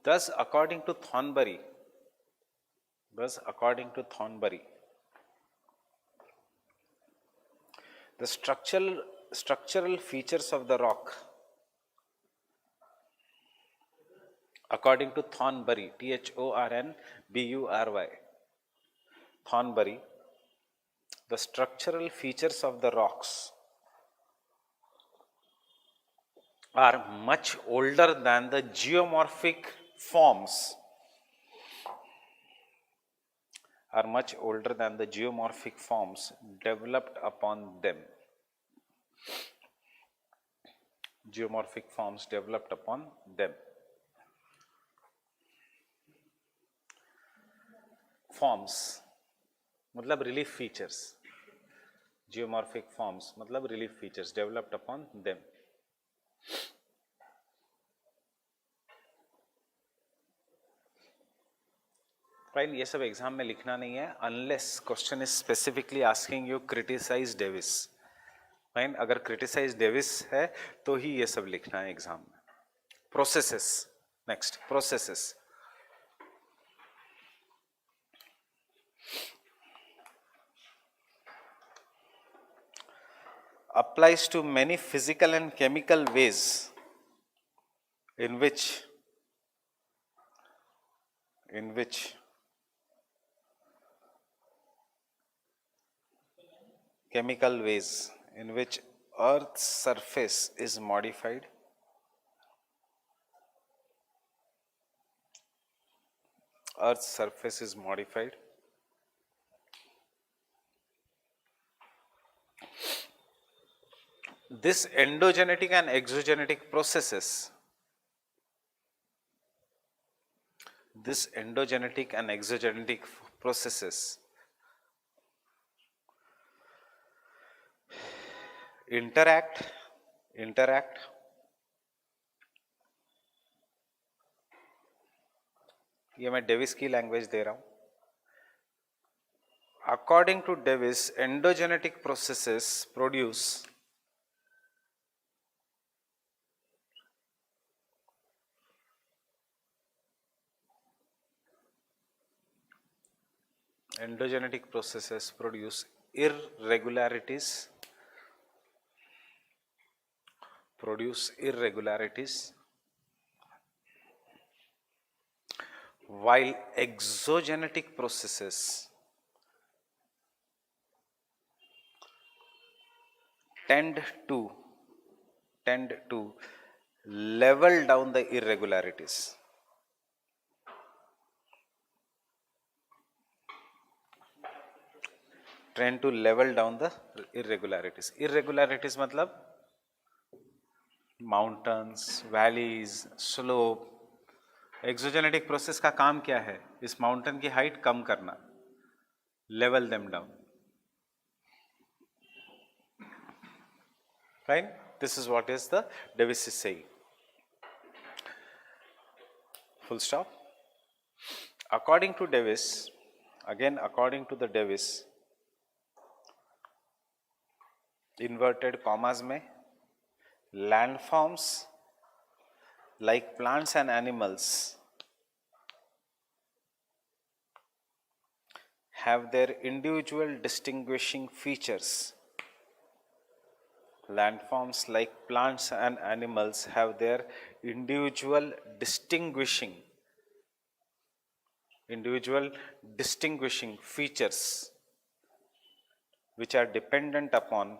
thus according to Thornbury, the structural features of the rock, according to Thornbury, Thornbury, Thornbury, the structural features of the rocks are much older than the geomorphic forms developed upon them. Forms मतलब relief features, geomorphic forms मतलब relief features developed upon them. Fine, ये सब exam में लिखना नहीं है unless question is specifically asking you criticise Davis. Fine, अगर criticise Davis है तो ही ये सब लिखना है एग्जाम में. Processes, next processes. applies to many physical and chemical ways in which Earth's surface is modified this endogenetic and exogenetic processes interact ये मैं डेविस की लैंग्वेज दे रहा हूं. According to Davis, endogenetic processes produce irregularities while exogenetic processes tend to level down the irregularities. tend to level down the irregularities. Irregularities मतलब mountains, valleys, slope. Exogenetic process का काम क्या है? इस माउंटेन की हाइट कम करना, level them down. Fine. This is what is the Davis is saying. Full stop. According to Davis, again according to the Davis, inverted commas में landforms like plants and animals have their individual distinguishing features. Landforms like plants and animals have their individual distinguishing features which are dependent upon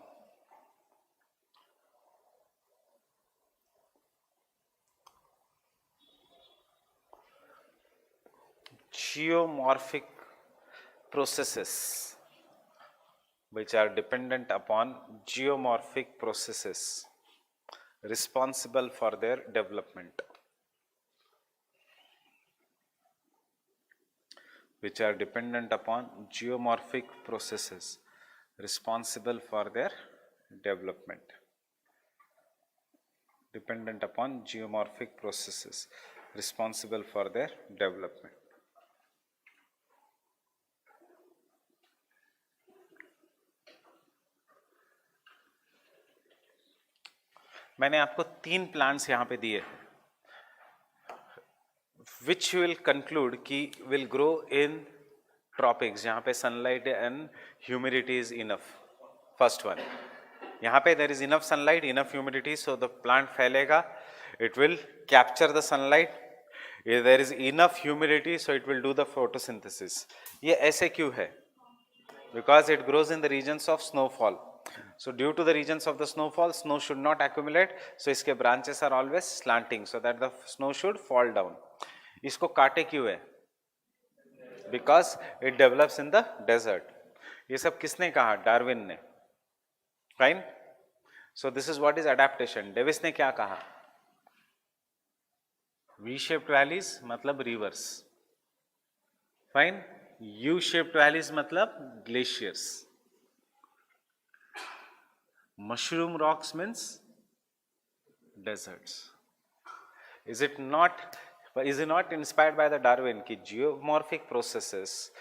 geomorphic processes responsible for their development, which are dependent upon geomorphic processes responsible for their development, dependent upon geomorphic processes responsible for their development. मैंने आपको 3 plants यहाँ पे दिए which will conclude कि will grow in tropics जहाँ पे sunlight and humidity is enough. First one, यहाँ पे there is enough sunlight, enough humidity, so the plant फैलेगा, it will capture the sunlight. There is enough humidity, so it will do the photosynthesis. ये ऐसे क्यों है? Because it grows in the regions of snowfall. So due to the regions of the snowfall, snow should not accumulate. So इसके branches are always slanting so that the snow should fall down. इसको काटे क्यों है? Because it develops in the desert. ये सब किसने कहा? Darwin ने. Fine. So this is what is adaptation. Davis ने क्या कहा? V-shaped valleys मतलब rivers. Fine. U-shaped valleys मतलब glaciers. Mushroom rocks means deserts. Is it not inspired by the Darwin कि geomorphic processes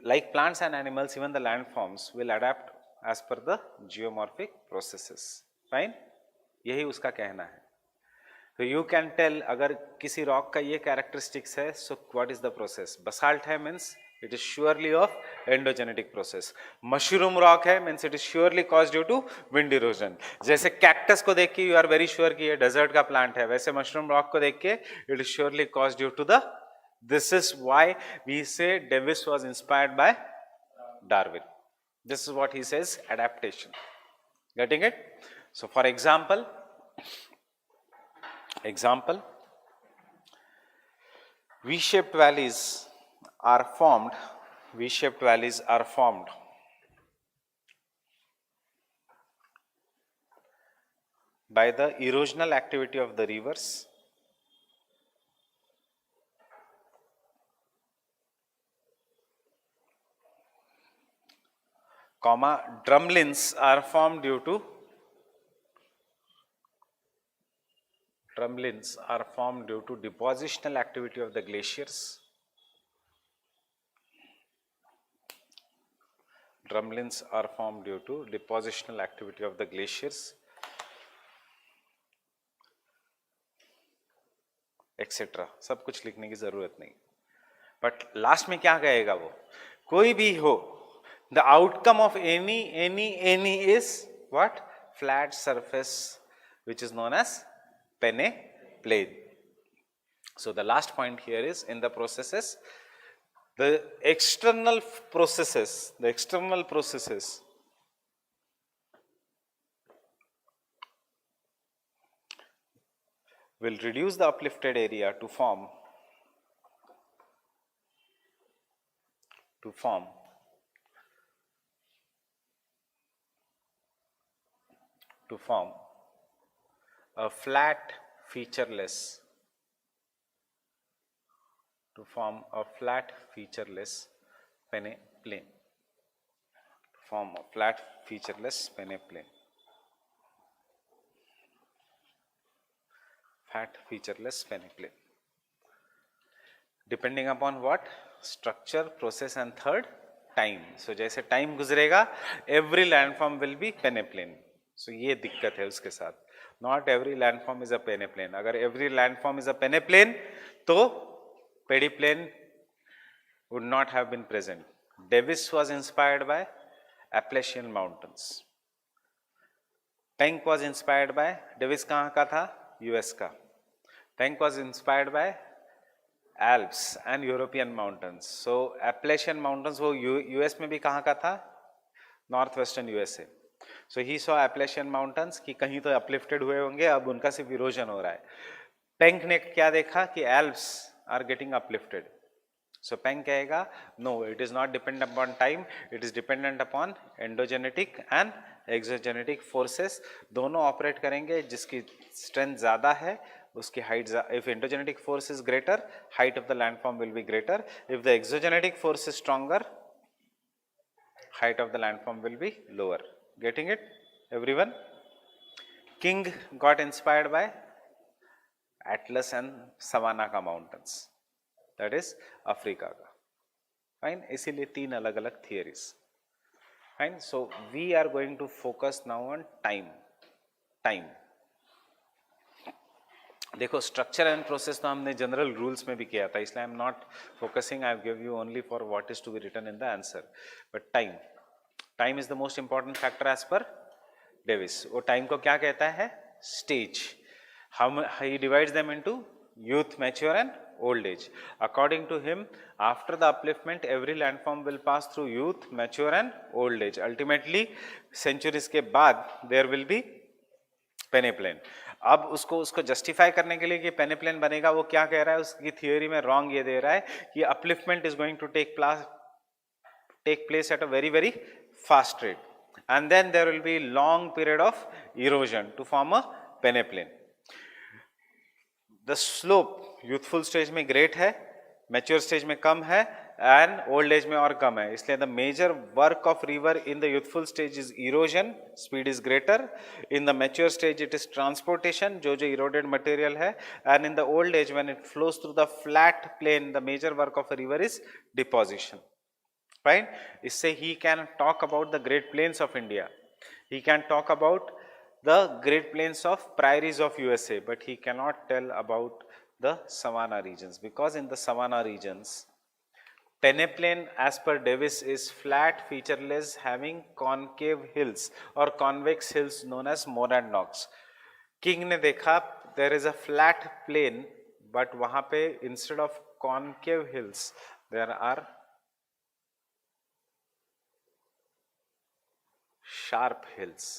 like plants and animals, even the landforms will adapt as per the geomorphic processes. Fine? यही उसका कहना है. So you can tell अगर किसी rock का ये characteristics है, so what is the process? Basalt है means it is surely of endogenetic process. Mushroom rock है means it is surely caused due to wind erosion. जैसे cactus को देख के you are very sure कि ये desert का plant है, वैसे mushroom rock को देख के it is surely caused due to the. This is why we say Davis was inspired by Darwin. This is what he says, adaptation. Getting it? So for example, V-shaped valleys are formed by the erosional activity of the rivers drumlins are formed due to depositional activity of the glaciers. Drumlins are formed due to depositional activity of the glaciers, etc. सब कुछ लिखने की जरूरत नहीं. But last में क्या कहेगा वो? कोई भी हो, the outcome of any is what? Flat surface which is known as peneplain. So the last point here is in the processes, the external processes will reduce the uplifted area to form to form a flat featureless peneplane. Form a flat featureless peneplane. Flat featureless peneplane. Depending upon what? Structure, process and third time. So जैसे time गुजरेगा every landform will be peneplane. So ये दिक्कत है उसके साथ. Not every landform is a peneplane. अगर every landform is a peneplane तो peneplane would not have been present. Davis was inspired by Appalachian Mountains. Penck was inspired by, Davis कहाँ का था? US का. Penck was inspired by Alps and European mountains. So Appalachian mountains वो US में भी कहाँ का था? Northwestern USA. So he saw Appalachian mountains कि कहीं तो uplifted हुए होंगे, अब उनका सिर्फ erosion हो रहा है. Penck ने क्या देखा कि Alps are getting uplifted. So Penck कहेगा no, it is not dependent upon time, it is dependent upon endogenetic and exogenetic forces. दोनों operate करेंगे, जिसकी strength ज़्यादा है उसकी height. If endogenetic force is greater, height of the landform will be greater. If the exogenetic force is stronger, height of the landform will be lower. Getting it, everyone? King got inspired by Atlas and Savannah का mountains, that is Africa का. Fine, इसीलिए तीन अलग अलग theories. Fine, so we are going to focus now on time. देखो structure and process तो हमने general rules में भी किया था, इसलिए I am not focusing, I give you only for what is to be written in the answer. But time is the most important factor as per Davis. वो time को क्या कहता है? Stage. He divides them into youth, mature and old age. According to him, after the upliftment every landform will pass through youth, mature and old age. Ultimately centuries के बाद there will B पेनेप्लेन. अब उसको justify करने के लिए कि पेनेप्लेन बनेगा, वो क्या कह रहा है? उसकी थियोरी में रॉन्ग ये दे रहा है कि upliftment is going to take place at a very very fast rate and then there will be long period of erosion to form a peneplain. The slope youthful stage में great है, mature stage में कम है and old age में और कम है. इसलिए the major work of river in the youthful stage is erosion, speed is greater. In the mature stage it is transportation, जो इरोडेड मटेरियल है. And in the old age when it flows through the flat plain, the major work of a river is deposition. Fine, इससे he can talk about the great plains of India, he can talk about the great plains of prairies of USA, but he cannot tell about the savanna regions, because in the savanna regions peneplain as per Davis is flat, featureless, having concave hills or convex hills known as monadnocks. King ने देखा there is a flat plain, but वहाँ पे instead of concave hills there are sharp hills.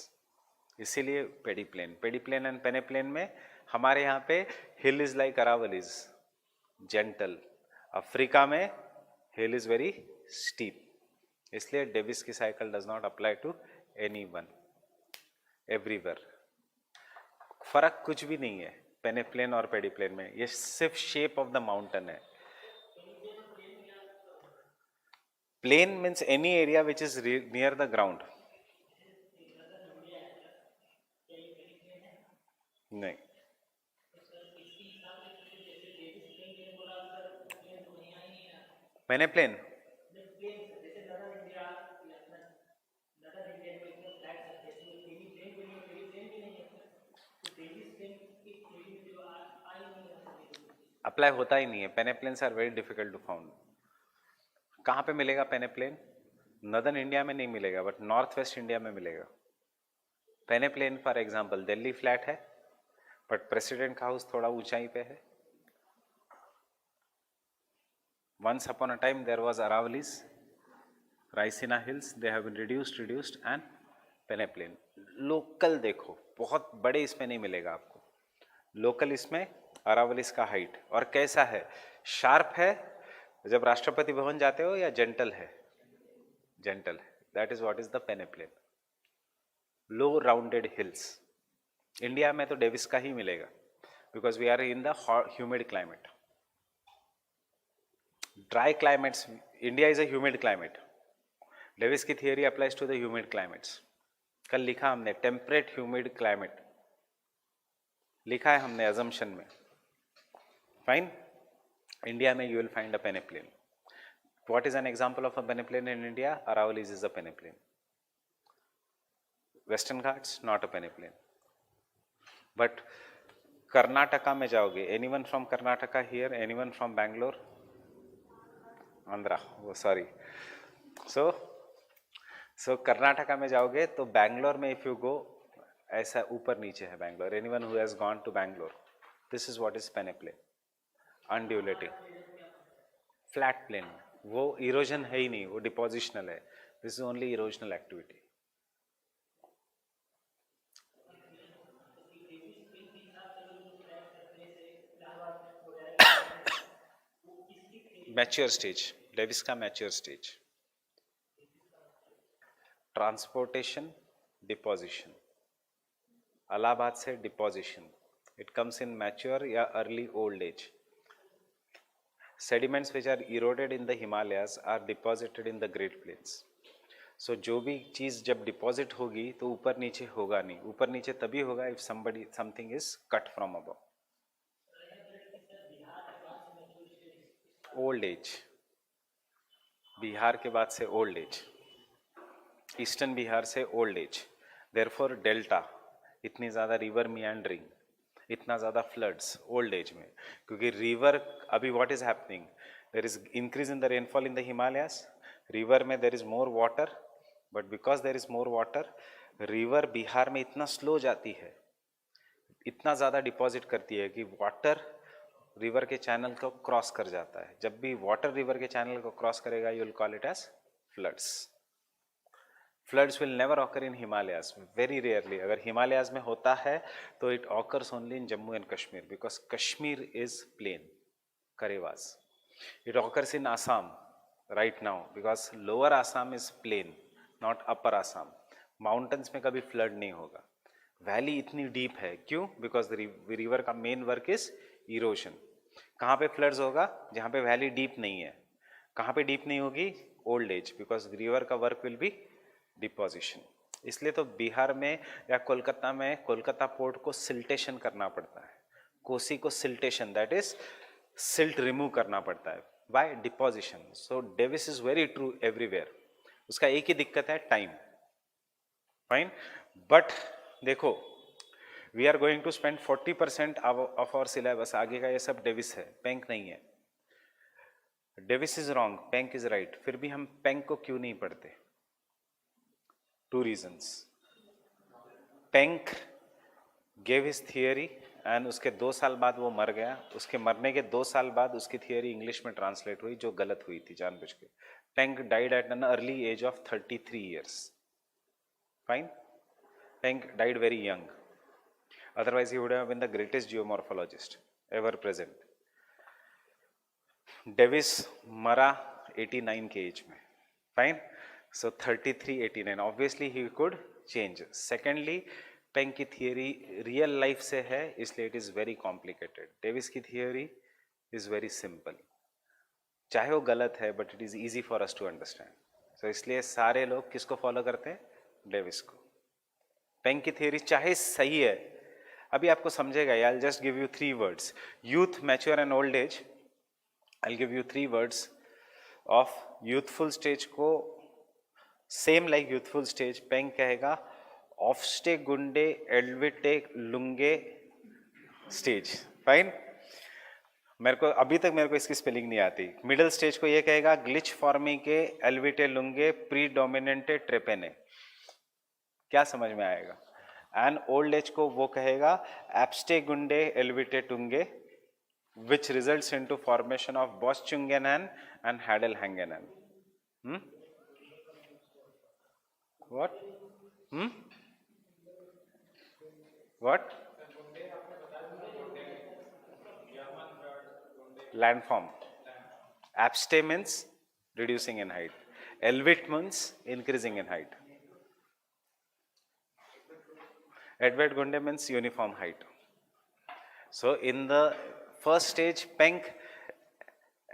इसीलिए पेडिप्लेन and पेनेप्लेन में हमारे यहाँ पे hill is like Aravallis, gentle. Africa में हिल इज वेरी स्टीप. इसलिए डेविस की cycle does not apply to anyone everywhere. फर्क कुछ भी नहीं है पेनेप्लेन और पेडिप्लेन में, ये सिर्फ शेप ऑफ द माउंटेन है. Plain means any area which is near the ground. नहीं, पेनेप्लेन अप्लाई होता ही नहीं है. Peneplains are very difficult to found. कहाँ पे मिलेगा पेनेप्लेन? नदर्न इंडिया में नहीं मिलेगा, बट नॉर्थ वेस्ट इंडिया में मिलेगा. पेनेप्लेन फॉर एग्जांपल दिल्ली फ्लैट है, बट प्रेसिडेंट हाउस थोड़ा ऊंचाई पे है. Once upon a time there was Aravallis, Raisina hills, they have been reduced and peneplain. Local देखो, बहुत बड़े इसमें नहीं मिलेगा आपको. लोकल इसमें अरावलिस का हाइट और कैसा है? शार्प है जब राष्ट्रपति भवन जाते हो, या जेंटल है? जेंटल है. That is what is the peneplain. Low rounded hills. India में तो डेविस का ही मिलेगा, because we are in the humid climate. Dry climates, India is a humid climate. Davis की theory applies to the humid climates. कल लिखा हमने temperate humid climate, लिखा है हमने अजम्पशन में। फाइन। इंडिया में you will find a peneplain. What is an example of a peneplain in India? Aravallis is a peneplain. Western Ghats not a peneplain. But Karnataka में जाओगे, anyone from Karnataka here? Anyone from Bangalore? Andhra, वो sorry. सो कर्नाटका में जाओगे तो बैंगलोर में if you go, ऐसा ऊपर नीचे है Bangalore. Anyone who has gone to Bangalore, this is what is peneplain. Undulating flat plain, वो इरोजन है ही नहीं, वो डिपोजिशनल है। This is only erosional activity. Mature stage, Davis का mature stage. Transportation, deposition. Allahabad से deposition, it comes in mature या early old age. sediments which are eroded in the Himalayas are deposited in the Great Plains. So जो भी चीज जब deposit होगी तो ऊपर नीचे होगा नहीं। ऊपर नीचे तभी होगा if something is cut from above. Old age, Bihar के बाद से ओल्ड एज, ईस्टर्न बिहार से ओल्ड एज। देयरफॉर डेल्टा, इतनी ज़्यादा रिवर मियांडरिंग, इतना ज़्यादा फ्लड्स ओल्ड एज में, क्योंकि रिवर अभी what is happening, there is increase in the rainfall in the Himalayas. River में there is more water, but because there is more water, river Bihar में इतना स्लो जाती है, इतना ज़्यादा डिपॉजिट करती है कि वाटर रिवर के चैनल को क्रॉस कर जाता है। जब भी वाटर रिवर के चैनल को क्रॉस करेगा, you will call it as floods. Floods will never occur in Himalayas, very rarely. अगर हिमालयाज में होता है तो it occurs only in Jammu and Kashmir, because Kashmir is plain, karewas. It occurs in Assam right now, because lower Assam is plain, not upper Assam. Mountains में कभी flood नहीं होगा। Valley इतनी डीप है, क्यों? बिकॉज रिवर का मेन वर्क इज इरोजन। कहाँ पे फ्लड्स होगा? जहाँ पे वैली डीप नहीं है। कहाँ पे डीप नहीं होगी? ओल्ड एज, बिकॉज रिवर का वर्क विल बी डिपोजिशन। इसलिए तो बिहार में या कोलकाता में कोलकाता पोर्ट को सिल्टेशन करना पड़ता है, कोसी को siltation, that is silt remove करना पड़ता है by deposition. So Davis is very true everywhere. उसका एक ही दिक्कत है, टाइम। फाइन। बट देखो, we are going to spend 40% of our syllabus, आगे का ये सब डेविस है, पेंक नहीं है। Davis is wrong, Penck is right. फिर भी हम पेंक को क्यों नहीं पढ़ते? Two reasons. Penck gave his theory and उसके 2 साल बाद वो मर गया। उसके मरने के 2 साल बाद उसकी थियोरी इंग्लिश में ट्रांसलेट हुई, जो गलत हुई थी जानबूझ के। Penck died at an early age of 33 years. Fine. Penck died very young. Otherwise he would have been the greatest geomorphologist ever present. Davis मरा 89 के एज में। Fine. So 33, 89, obviously he could change. Secondly, Penck की theory real life से है, इसलिए it is very complicated. Davis की theory is very simple, चाहे वो गलत है but it is easy for us to understand. So इसलिए सारे लोग किसको फॉलो करते हैं? डेविस को। पेंक की थियरी चाहे सही है, अभी आपको समझेगा। I just give you 3 words, youth, mature and old age. I give you 3 words of youthful stage को। Same like youthful stage, Penck कहेगा ऑफस्टे गुंडे एल्विटे लुंगे स्टेज। फाइन। मेरे को अभी तक इसकी स्पेलिंग नहीं आती। मिडिल स्टेज को ये कहेगा ग्लिच फॉर्मी के एल्विटे लुंगे प्रीडोमिनेंटे ट्रेपेने। क्या समझ में आएगा? एंड ओल्ड एज को वो कहेगा एब्स्टे गुंडे एल्विटे टुंगे, which results into formation of बॉस्चुंगेनन एंड हैडलहैंगेनन। What? What? Landform. Abste means reducing in height. Elvit means increasing in height. Edward Gunde means uniform height. So in the first stage, Penck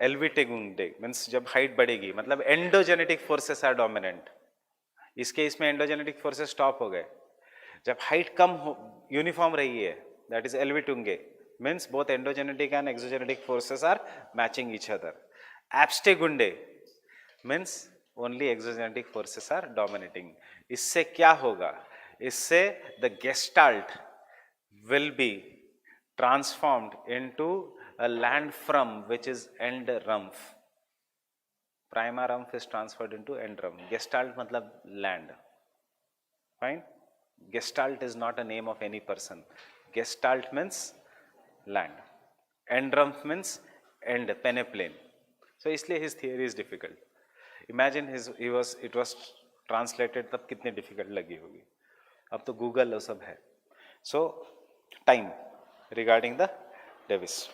Elvite Gunde means जब height बढ़ेगी, मतलब endogenetic forces are dominant. इस case में endogenetic forces stop हो गए. जब height कम uniform रही है, that is Elvitunge, means both endogenetic and exogenetic forces are matching each other. Abste Gunde means only exogenetic forces are dominating. इससे क्या होगा? इससे the gestalt will be transformed into a landform which is end rumph. Prima rumph is transferred into end rumph. Gestalt matlab land. Fine? Gestalt is not a name of any person. Gestalt means land. End rumph means end, peneplain. So इसलिए his theory is difficult. Imagine it was translated तब कितनी difficult लगी होगी. अब तो Google वो सब है. So time regarding the Davis.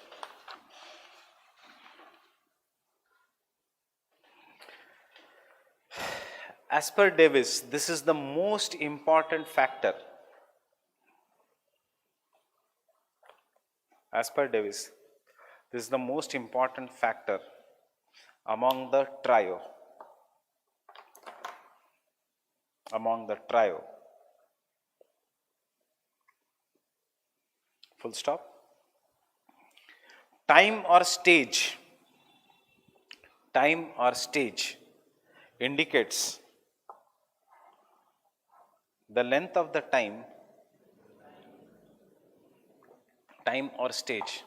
As per Davis, this is the most important factor. As per Davis, this is the most important factor among the trio. Among the trio. Full stop. Time or stage indicates the length of the time or stage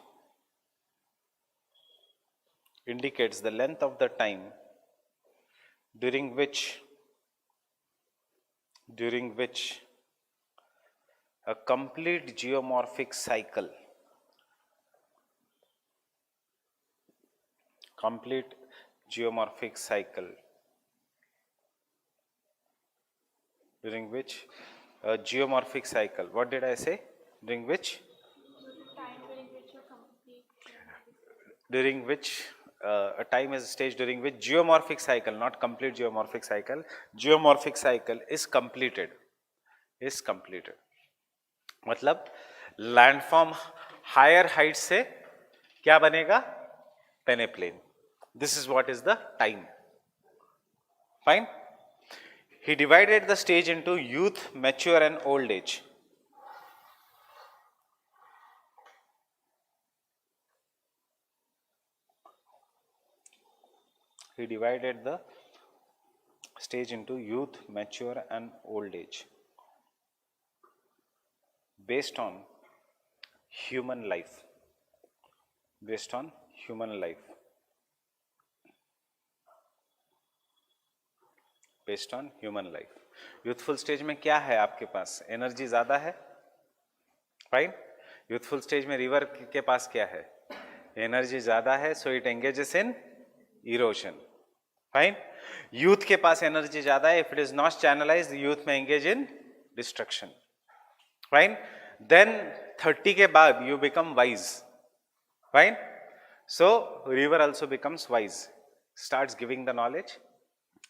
indicates the length of the time during which a complete geomorphic cycle during which a geomorphic cycle, what did I say? During which a time is a stage during which geomorphic cycle, not complete geomorphic cycle, geomorphic cycle is completed. मतलब landform higher height से क्या बनेगा? Peneplain. This is what is the time. Fine. He divided the stage into youth, mature and old age. He divided the stage into youth, mature and old age based on human life. Based on human life. Based on human life. Youthful stage में क्या है आपके पास? Energy ज्यादा है. Fine. Youthful stage में river के पास क्या है? एनर्जी ज्यादा है, so it engages in erosion. Fine. Youth के पास एनर्जी ज्यादा है, if it is not channelized youth में engage in destruction. Fine. Then 30 के बाद you become wise. Fine. So river also becomes wise, starts giving the knowledge.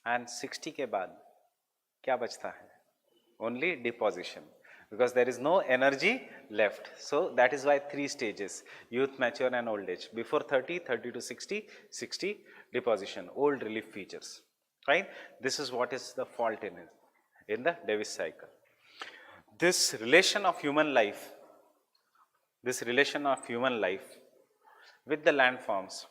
And 60 के बाद क्या बचता है? Only deposition, because there is no energy left. So that is why 3 stages: youth, mature and old age. Before 30, 30 to 60, 60 deposition, old relief features. Right? This is what is the fault in the Davis cycle. This relation of human life with the landforms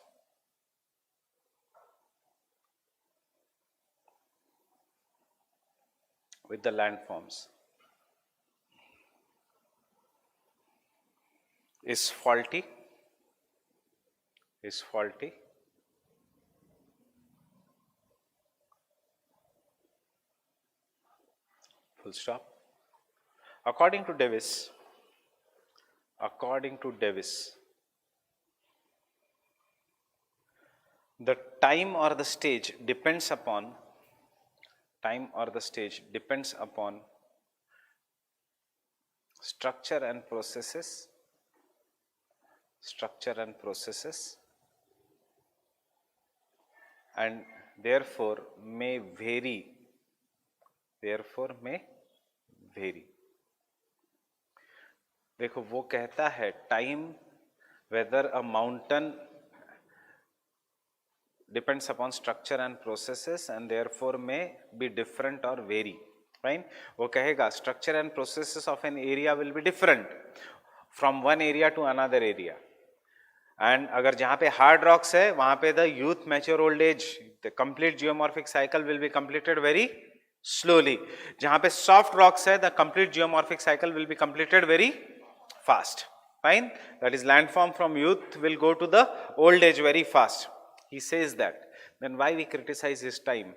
is faulty. Full stop. According to Davis, the time or the stage depends upon structure and processes and therefore may vary देखो वो कहता है time whether a mountain depends upon structure and processes and therefore may be different or vary. Fine. वो कहेगा structure and processes of an area will be different from one area to another area. And अगर जहाँ पे hard rocks है वहाँ पे the youth, mature, old age, the complete geomorphic cycle will be completed very slowly. जहाँ पे soft rocks है the complete geomorphic cycle will be completed very fast. Fine. That is landform from youth will go to the old age very fast. He says that. Then why we criticize his time?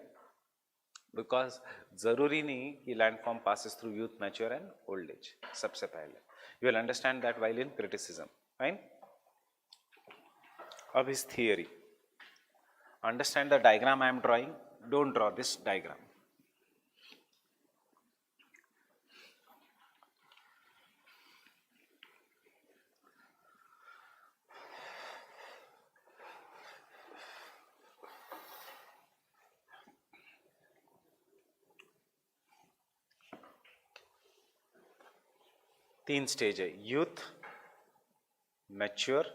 Because जरूरी नहीं कि landform passes through youth, mature and old age. सबसे पहले. You will understand that while in criticism. Fine. Of his theory. Understand the diagram I am drawing. Don't draw this diagram. तीन stage है, youth, mature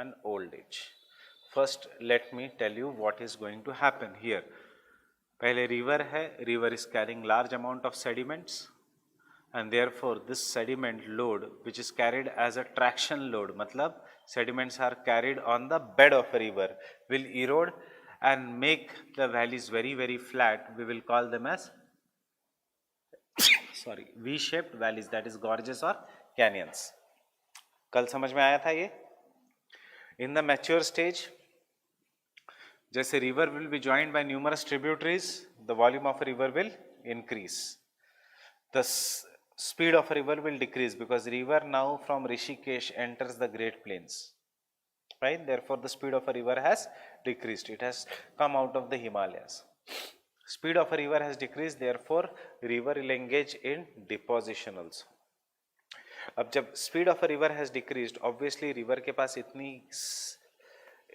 and old age. First let me tell you what is going to happen here. पहले river है, river is carrying large amount of sediments and therefore this sediment load which is carried as a traction load, मतलब sediments are carried on the bed of a river, will erode and make the valleys very flat. We will call them as sorry V-shaped valleys, that is gorges or canyons. कल समझ में आया था ये? In the mature stage, जैसे river will be joined by numerous tributaries, the volume of a river will increase. The speed of a river will decrease because river now from Rishikesh enters the Great Plains. Right? Therefore, the speed of a river has decreased. It has come out of the Himalayas. Speed of a river has decreased. Therefore, river will engage in deposition also. अब जब speed of a river has decreased, obviously river के पास इतनी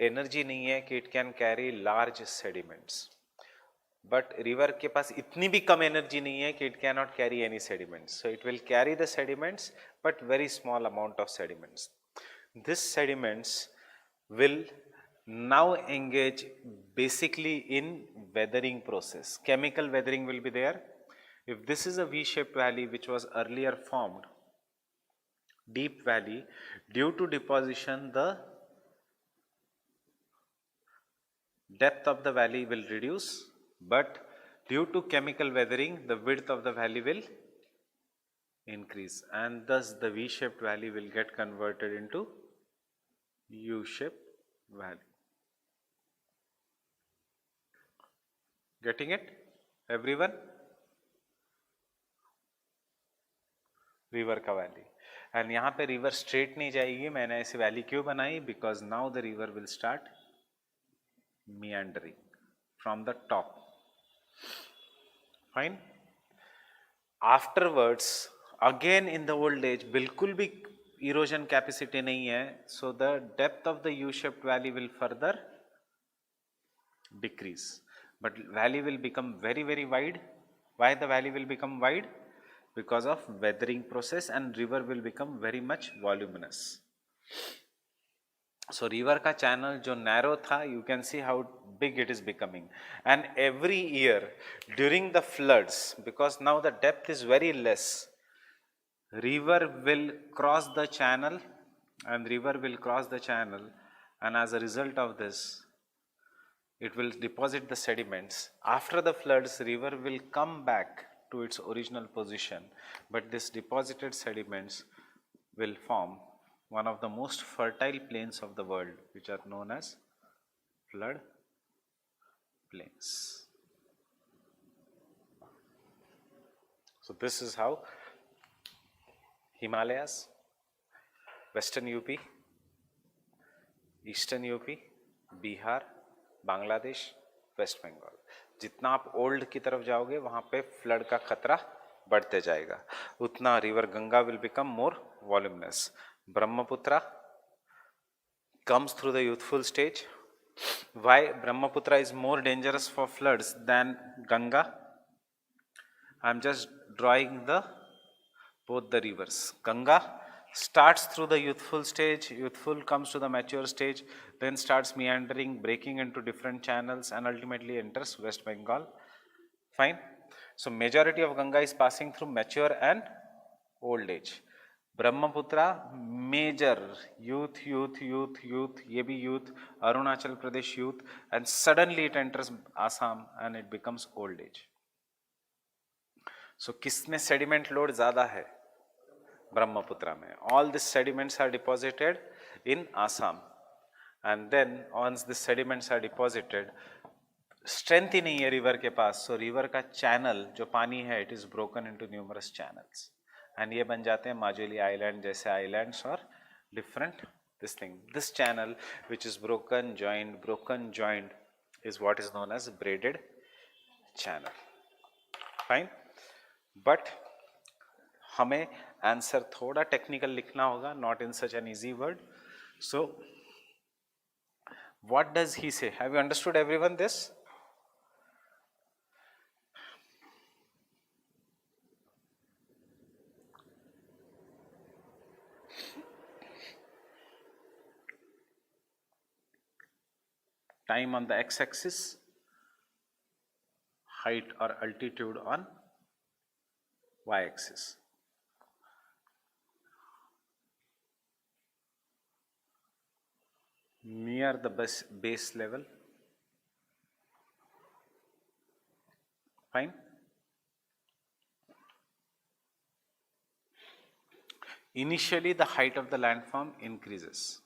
energy नहीं है कि it can carry large sediments, but river के पास इतनी भी कम एनर्जी नहीं है कि it can not carry any sediments, so it will carry the sediments but very small amount of sediments. This sediments will now engage basically in weathering process. Chemical weathering will be there. If this is a V-shaped valley which was earlier formed, deep valley, due to deposition the depth of the valley will reduce, but due to chemical weathering the width of the valley will increase, and thus the V-shaped valley will get converted into U-shaped valley. Getting it everyone? River का valley, and यहाँ पे river straight नहीं जाएगी. मैंने ऐसी valley क्यों बनाई? Because now the river will start meandering from the top. Fine. Afterwards, again in the old age, बिल्कुल भी erosion capacity नहीं है, so the depth of the U-shaped valley will further decrease. But valley will become very wide. Why the valley will become wide? Because of weathering process, and river will become very much voluminous. So river का channel जो narrow था, you can see how big it is becoming. And every year during the floods, because now the depth is very less, river will cross the channel, and as a result of this, it will deposit the sediments. After the floods, river will come back to its original position, but this deposited sediments will form one of the most fertile plains of the world, which are known as flood plains. So this is how Himalayas, Western UP, Eastern UP, Bihar, Bangladesh, West Bengal, जितना आप old की तरफ जाओगे वहाँ पे flood का खतरा बढ़ते जाएगा, उतना river Ganga will become more voluminous. Brahmaputra comes through the youthful stage. Why Brahmaputra is more dangerous for floods than Ganga? I am just drawing the both the rivers. Ganga starts through the youthful stage, youthful comes to the mature stage, then starts meandering, breaking into different channels, and ultimately enters West Bengal. Fine. So majority of Ganga is passing through mature and old age. Brahmaputra major youth, ये भी youth, Arunachal Pradesh youth, and suddenly it enters Assam and it becomes old age. So किसमें sediment load ज़्यादा है? Brahmaputra में. All these sediments are deposited in Assam, and then once the sediments are deposited, strength ही नहीं है river के पास, so river का channel जो पानी है, it is broken into numerous channels, and ये बन जाते हैं माजुली island जैसे islands और different this thing. This channel which is broken joined is what is known as braided channel. Fine, but हमें आंसर थोड़ा टेक्निकल लिखना होगा, not in such an easy word. So what does he say? Have you understood everyone this? Time on the x axis, height or altitude on y axis. Near the base level. Fine. Initially the height of the landform increases,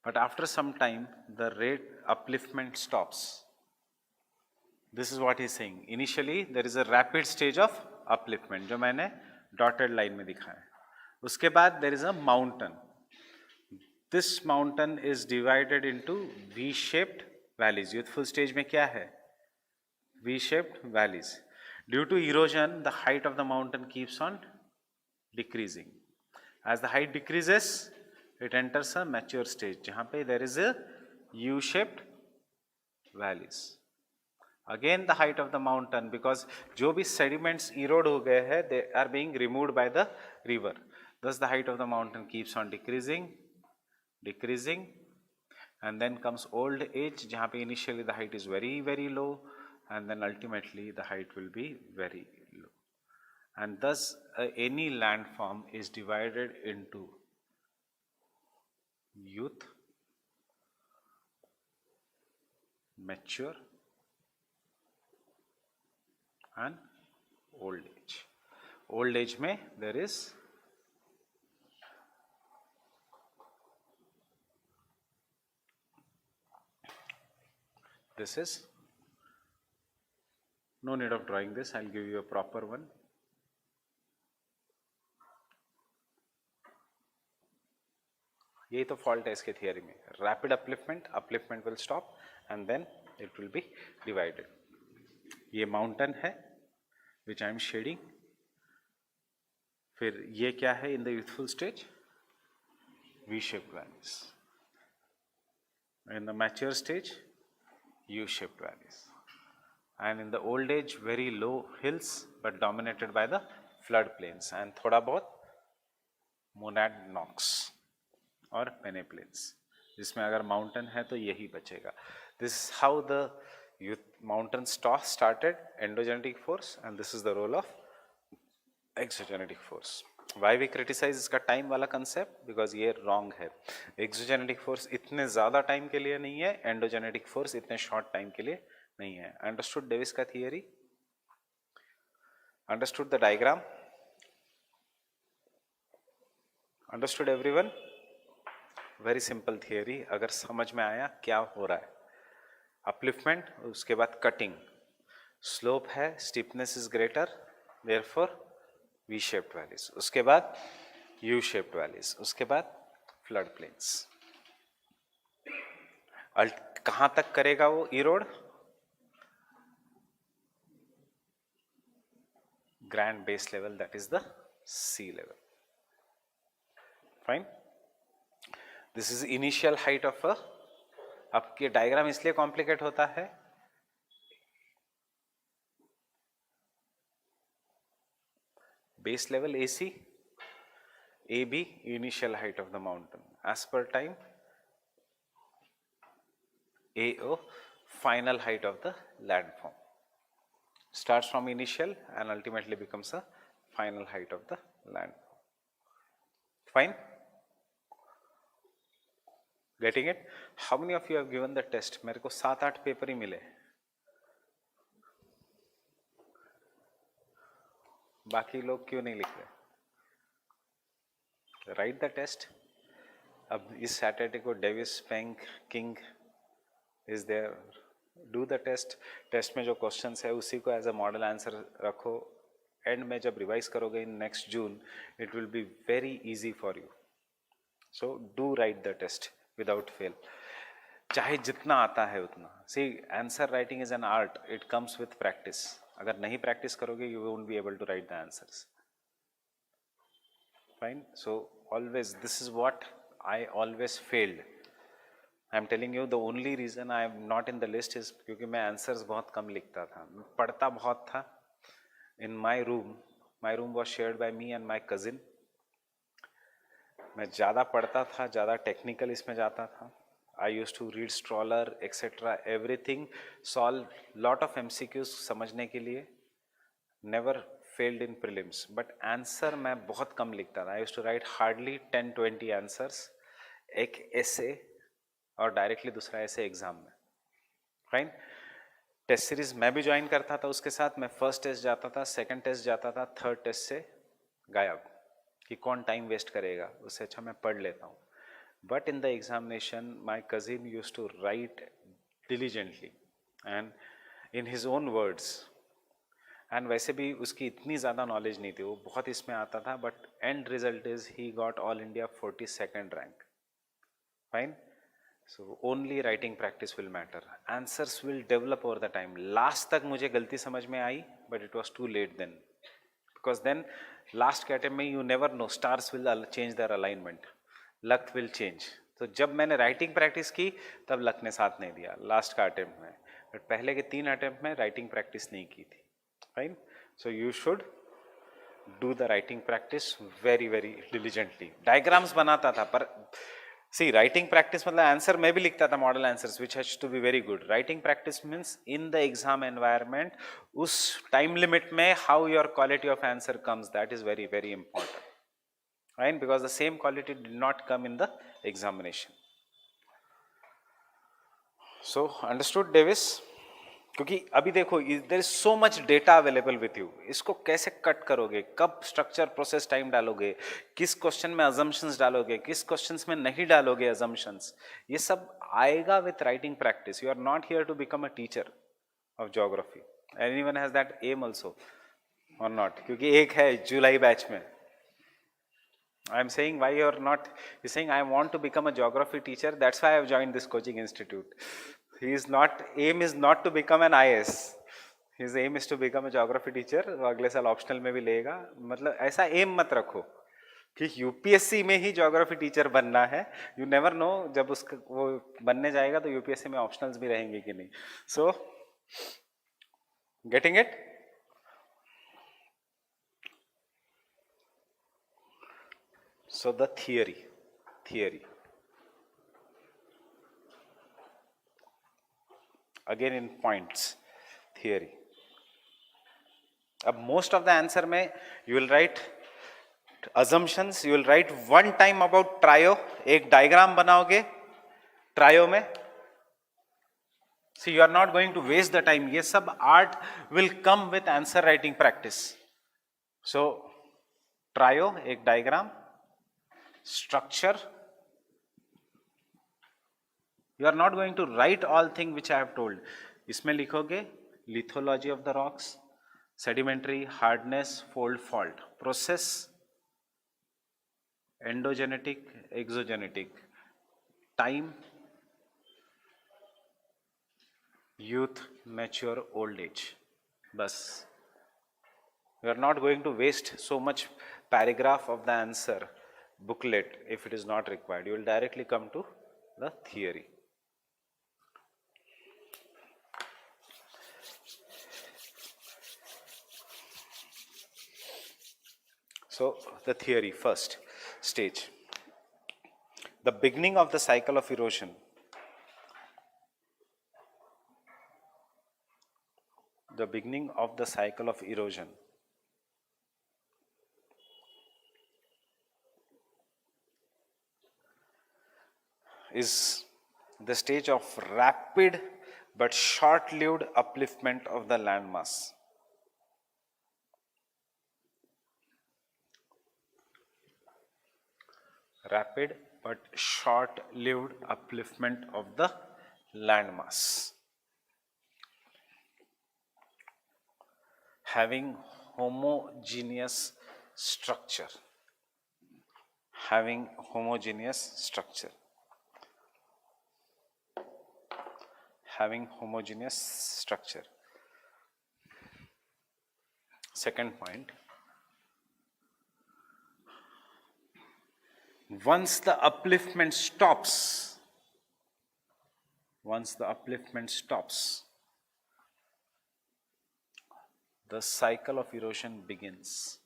but after some time the rate upliftment stops. This is what he is saying. Initially there is a rapid stage of upliftment जो मैंने dotted line में दिखाया. उसके बाद there is a mountain. This mountain is divided into V-shaped valleys. Youthful stage में क्या है? V-shaped valleys. Due to erosion, the height of the mountain keeps on decreasing. As the height decreases, it enters a mature stage जहाँ पे there is a U-shaped valleys. Again the height of the mountain, because जो भी sediments erode हो गए हैं, they are being removed by the river. Thus the height of the mountain keeps on decreasing, and then comes old age जहाँ पे initially the height is very low, and then ultimately the height will be very low. And thus any landform is divided into youth, mature and old age. Old age में there is this is no need of drawing this. I'll give you a proper one. यही तो fault है इसके theory में. Rapid upliftment will stop and then it will be divided. ये mountain है which I am shading. फिर ये क्या है in the youthful stage? V shaped valleys. In the mature stage U shaped valleys. And in the old age very low hills but dominated by the flood plains and थोड़ा बहुत मोनैडनॉक्स और पेनेप्लेन्स, जिसमें अगर mountain है तो यही बचेगा. This is how the mountains started, endogenetic force, and this is the role of exogenetic force. Why we criticize इसका टाइम वाला कंसेप्ट? बिकॉज ये रॉन्ग है. एक्सोजेनेटिक फोर्स इतने ज़्यादा टाइम के लिए नहीं है, एंडोजेनेटिक फोर्स इतने शॉर्ट टाइम के लिए नहीं है. अंडरस्टूड डेविस का theory? Understood the diagram? Understood everyone? Very simple theory. अगर समझ में आया क्या हो रहा है. अपलिफ्टमेंट, उसके बाद कटिंग, स्लोप है, steepness is greater, therefore we shaped valleys. उसके बाद यू शेप्ड वैलीज. उसके बाद फ्लड प्लेन्स. कहाँ तक करेगा वो erode? Grand base level, that is the sea level. Fine. This is initial height of a. आपके डायग्राम इसलिए कॉम्प्लिकेट होता है, base level AC, AB initial height of the mountain, as per time AO final height of the landform. Starts from initial and ultimately becomes a final height of the landform. Fine? Getting it? How many of you have given the test? मेरे को 7-8 paper ही मिले, बाकी लोग क्यों नहीं लिख रहे? Write the test. अब इस सैटरडे को Davis, Penck, King is there. Do the test. Test में जो क्वेश्चंस है उसी को एज अ मॉडल आंसर रखो. एंड में जब रिवाइज करोगे in next June, it will be very easy for you. So do write the test without fail, चाहे जितना आता है उतना. See, answer writing is an art, it comes with practice. अगर नहीं प्रैक्टिस करोगे you won't be able to write the answers. Fine. So always, this is what I always failed. I am telling you, the only reason I am not in the list is क्योंकि मैं answers बहुत कम लिखता था, पढ़ता बहुत था. In my room was shared by me and my cousin. मैं ज़्यादा पढ़ता था, ज़्यादा टेक्निकल इसमें जाता था. I use to read Strahler etcetera everything, solve lot of MCQs समझने के लिए. Never failed in prelims, but answer मैं बहुत कम लिखता था. I use to write hardly 10-20 answers, एक ऐसे और डायरेक्टली दूसरा ऐसे एग्जाम में. फाइन. टेस्ट सीरीज मैं भी ज्वाइन करता था उसके साथ. मैं फर्स्ट टेस्ट जाता था, सेकंड टेस्ट जाता था, थर्ड टेस्ट से गायब, कि कौन टाइम वेस्ट करेगा, उससे अच्छा मैं पढ़ लेता हूँ. But in the examination my cousin use to write diligently and in his own words. And वैसे भी उसकी इतनी ज़्यादा नॉलेज नहीं थी, वो बहुत इसमें आता था. But and result is he got all India 42nd rank. Fine. So only writing practice will matter. Answers will develop over the time. Last तक मुझे गलती समझ में आई, but it was too late then. Because then last के attempt में you never know, stars will change their alignment. Luck will change. तो जब मैंने writing practice की तब luck ने साथ नहीं दिया last का attempt में. But पहले के 3 attempt में writing practice नहीं की थी. Fine. So you should do the writing practice very very diligently. Diagrams बनाता था पर See, writing practice मतलब आंसर मैं भी लिखता था model answers which has to be very good. Writing practice means in the exam environment, उस time limit में how your quality of answer comes, that is very very important, right? Because the same quality did not come in the examination. So understood, Davis? क्योंकि अभी देखो there is so much data available with you. इसको कैसे cut करोगे, कब structure process time डालोगे, किस question में अजम्पशंस डालोगे, किस क्वेश्चंस में नहीं डालोगे अजम्पशंस, ये सब आएगा with writing practice. You are not here to become a teacher of geography. Anyone has that aim also और नॉट? क्योंकि एक है जुलाई बैच में. I am saying why you are not. You saying I want to become a geography teacher, that's why I have joined this coaching institute. He is not, aim is not to become an IAS. His aim is to become a geography teacher. अगले साल optional में भी लेगा. मतलब ऐसा M मत रखो कि यूपीएससी में ही ज्योग्राफी टीचर बनना है. यू नेवर नो, जब उसका वो बनने जाएगा तो यूपीएससी में ऑप्शनल्स भी रहेंगे कि नहीं. So getting it? So the theory again in points. Theory. अब most of the answer में you will write assumptions. You will write one time about trio. एक diagram बनाओगे trio में. See, you are not going to waste the time. ये सब art will come with answer writing practice. So trio, एक diagram, structure. You are not going to write all things which I have told. इसमें लिखोगे lithology of the rocks, sedimentary, hardness, fold, fault, process, endogenetic, exogenetic, time, youth, mature, old age. बस. You are not going to waste so much paragraph of the answer booklet if it is not required. You will directly come to the theory. So the theory, first stage, the beginning of the cycle of erosion. The beginning of the cycle of erosion is the stage of rapid but short-lived upliftment of the landmass. Rapid but short-lived upliftment of the landmass, having homogeneous structure. Having homogeneous structure. Having homogeneous structure. Second point, once the upliftment stops, the cycle of erosion begins.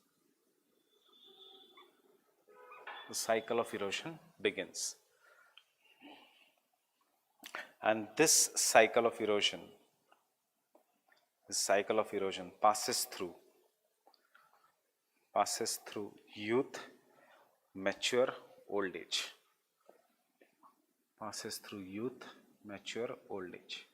The cycle of erosion begins. And this cycle of erosion passes through youth, mature, old age. Passes through youth, mature, old age.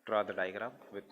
Draw the diagram with me.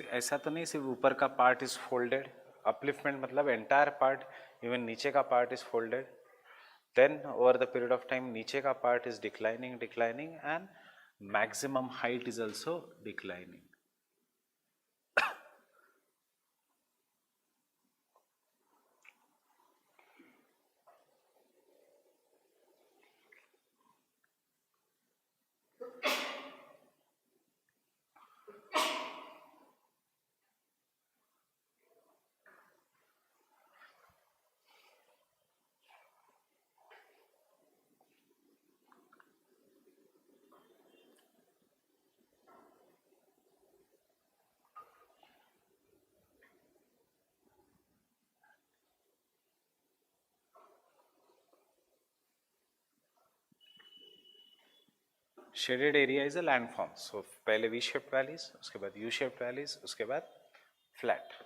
ऐसा तो नहीं सिर्फ ऊपर का part is folded, upliftment मतलब entire part, even नीचे का part is folded, then over the period of time नीचे का part is declining and maximum height is also declining. Shaded area is a landform. So पहले we shaped valleys, उसके बाद you shaped valleys, उसके बाद flat.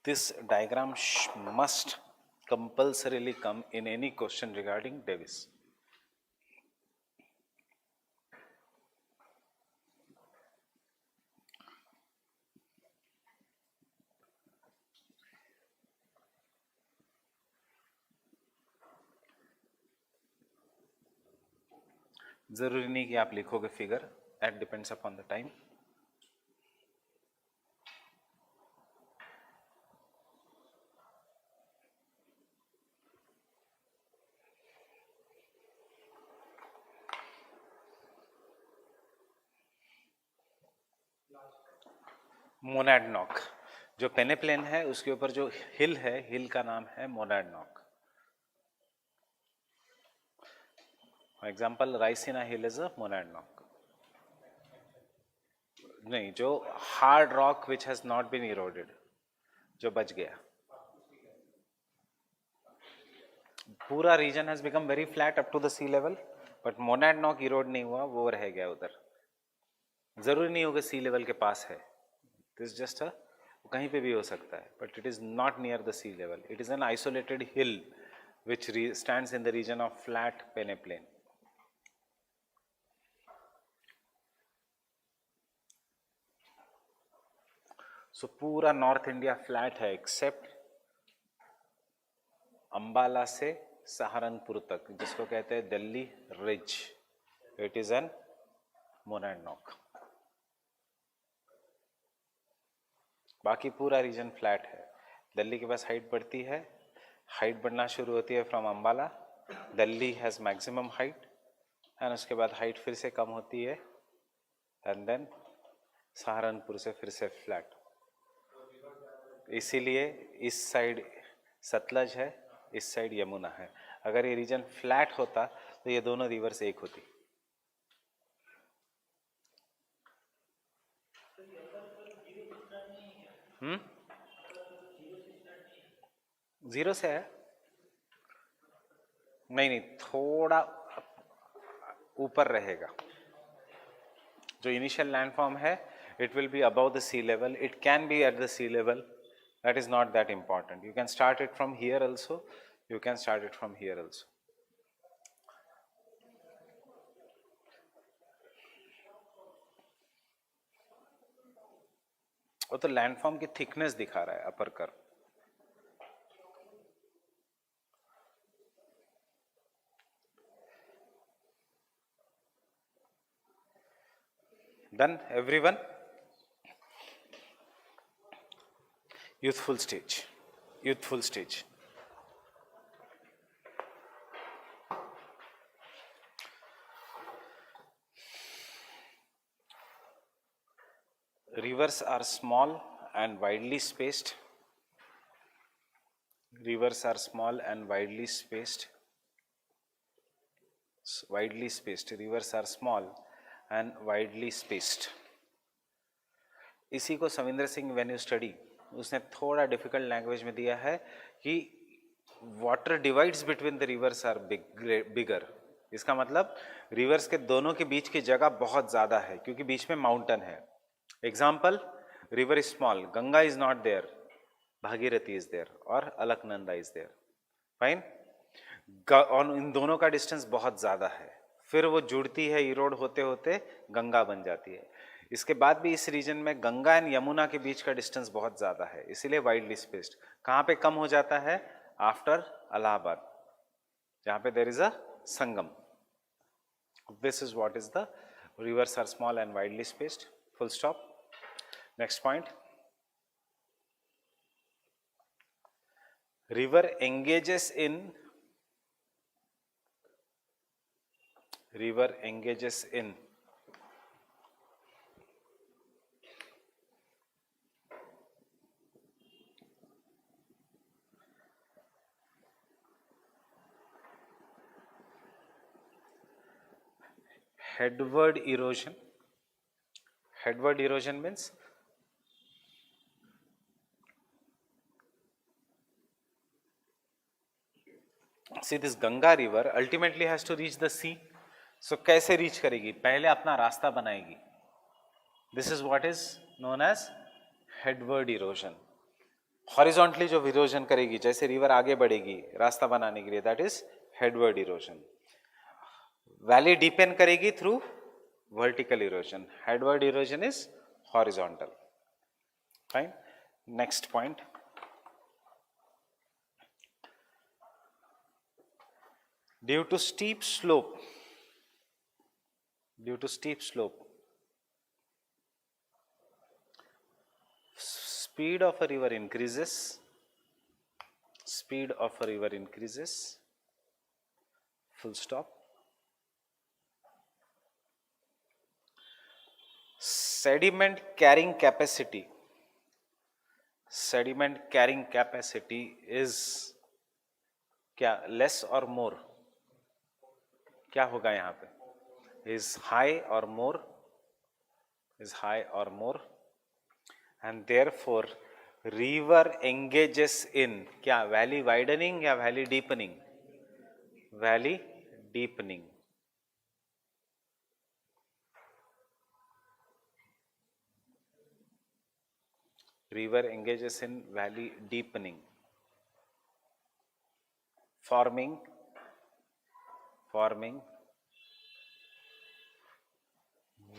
This diagram must compulsorily come in any question regarding Davis. जरूरी नहीं कि आप लिखोगे figure, that depends upon the time. मोनाडनॉक, जो पेनेप्लेन है उसके ऊपर जो हिल है, हिल का नाम है मोनाडनॉक. Example Raisina hill is a monadnock. नहीं, जो hard rock which has not been eroded, जो बच गया. पूरा region has become very flat up to the sea level, but monadnock erode नहीं हुआ, वो रह गया उधर. जरूरी नहीं होगा सी लेवल के पास है, दिस जस्ट अ कहीं पे भी हो सकता है, but it is not near the sea level. It is an isolated hill which stands in the region of flat peneplain. So पूरा नॉर्थ इंडिया फ्लैट है एक्सेप्ट अंबाला से सहारनपुर तक, जिसको कहते हैं Delhi ridge. It is an monadnock. बाकी पूरा reason flat है. दिल्ली के पास हाइट बढ़ती है, हाइट बढ़ना शुरू होती है from Ambala. Delhi has maximum height and उसके बाद हाइट फिर से कम होती है एंड देन सहारनपुर से फिर से फ्लैट. इसीलिए इस साइड सतलज है, इस साइड यमुना है. अगर ये रीजन फ्लैट होता तो ये दोनों रिवर्स एक होती. जीरो से है? नहीं, थोड़ा ऊपर रहेगा. जो इनिशियल लैंडफॉर्म है it will be above the sea level. It can be at the sea level. That is not that important. You can start it from here also. You can start it from here also. वो तो landform की thickness दिखा रहा है अपर कर. Done, everyone? Youthful stage. Youthful stage. rivers are small and widely spaced. Rivers are small and widely spaced. Widely spaced. Rivers are small and widely spaced. इसी को Savinder Singh when you study उसने थोड़ा difficult language में दिया है कि water divides between the rivers are bigger. इसका मतलब रिवर्स के दोनों के बीच की जगह बहुत ज़्यादा है क्योंकि बीच में माउंटेन है. Example, river is small, Ganga is not there, Bhagirathi is there और अलकनंदा इज देयर. फाइन. और इन दोनों का डिस्टेंस बहुत ज़्यादा है, फिर वो जुड़ती है, इरोड होते होते गंगा बन जाती है. इसके बाद भी इस रीजन में गंगा एंड यमुना के बीच का डिस्टेंस बहुत ज़्यादा है, इसीलिए वाइडली स्पेस्ड. कहाँ पे कम हो जाता है? आफ्टर इलाहाबाद, जहाँ पे there is a sangam. This is what is the rivers are small and widely spaced. Full stop. Next point. River engages in headward erosion. Headward erosion means see this Ganga river ultimately has to reach the sea. So कैसे reach करेगी? पहले अपना रास्ता बनाएगी. This is what is known as headward erosion. Horizontally जो erosion करेगी, जैसे river आगे बढ़ेगी रास्ता बनाने के लिए, that is headward erosion. Valley deepen करेगी through vertical erosion. Headward erosion is horizontal. Fine. Next point. Due to steep slope, speed of a river increases. Full stop. Sediment carrying capacity is क्या? less or more? क्या होगा यहाँ पे? is high or more, and therefore river engages in क्या? valley widening या valley deepening? valley deepening. River engages in valley deepening, forming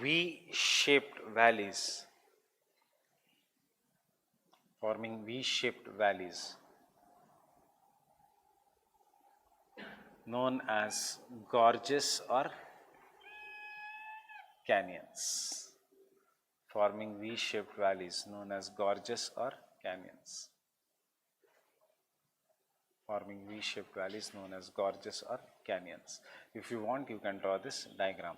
V-shaped valleys. Known as gorges or canyons. Forming V-shaped valleys known as gorges or canyons. If you want, you can draw this diagram.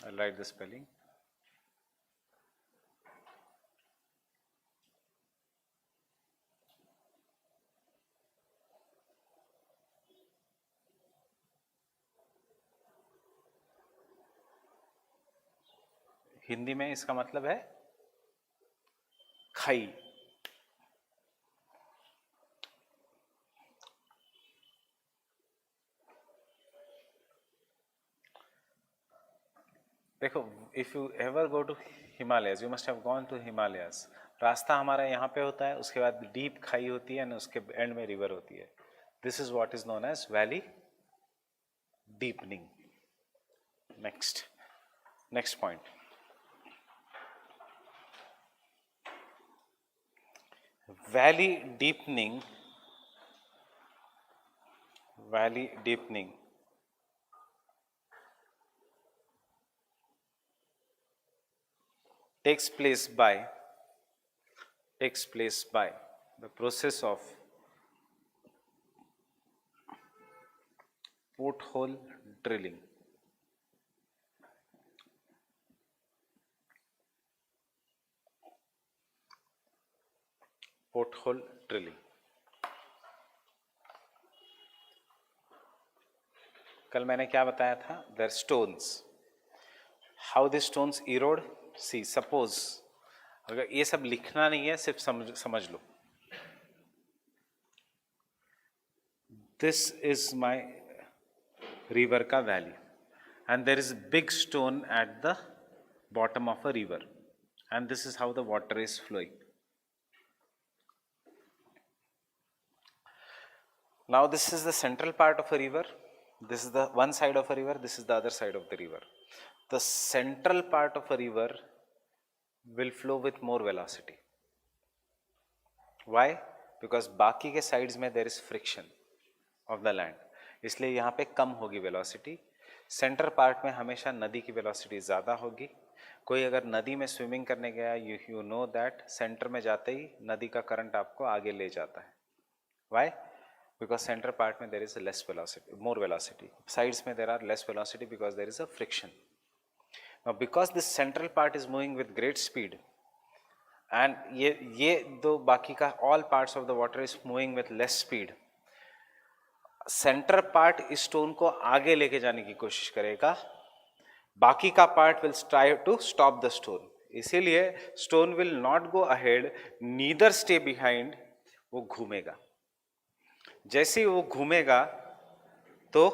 I'll write the spelling. Hindi में इसका मतलब है खाई. देखो, if you ever go to Himalayas, you must have gone to Himalayas. रास्ता हमारा यहाँ पे होता है, उसके बाद डीप खाई होती है, उसके एंड में रिवर होती है. This is what is known as valley deepening. Next point. Valley deepening takes place by the process of porthole drilling. Porthole drilling. कल मैंने क्या बताया था? There stones. How the stones erode? See, suppose अगर ये सब लिखना नहीं है, सिर्फ समझ लो. This is my river का valley, and there is a big stone at the bottom of a river, and this is how the water is flowing. Now this is the central part of a river. This is the one side of a river, this is the other side of the river. The central part of a river will flow with more velocity. Why? Because बाकी के sides में there is friction of the land. इसलिए यहाँ पे कम होगी velocity. Center part में हमेशा नदी की velocity ज़्यादा होगी. कोई अगर नदी में swimming करने गया, you know that center में जाते ही नदी का current आपको आगे ले जाता है. Why? Because center part में there is a less velocity, more velocity. Sides में there are less velocity because there is a friction. Now because this central part is moving with great speed, and ये दो बाकी का all parts of the water is moving with less speed. Center part इस stone को आगे लेके जाने की कोशिश करेगा, बाकी का part will try to stop the stone. इसीलिए stone will not go ahead, neither stay behind, वो घूमेगा. जैसे ही वो घूमेगा तो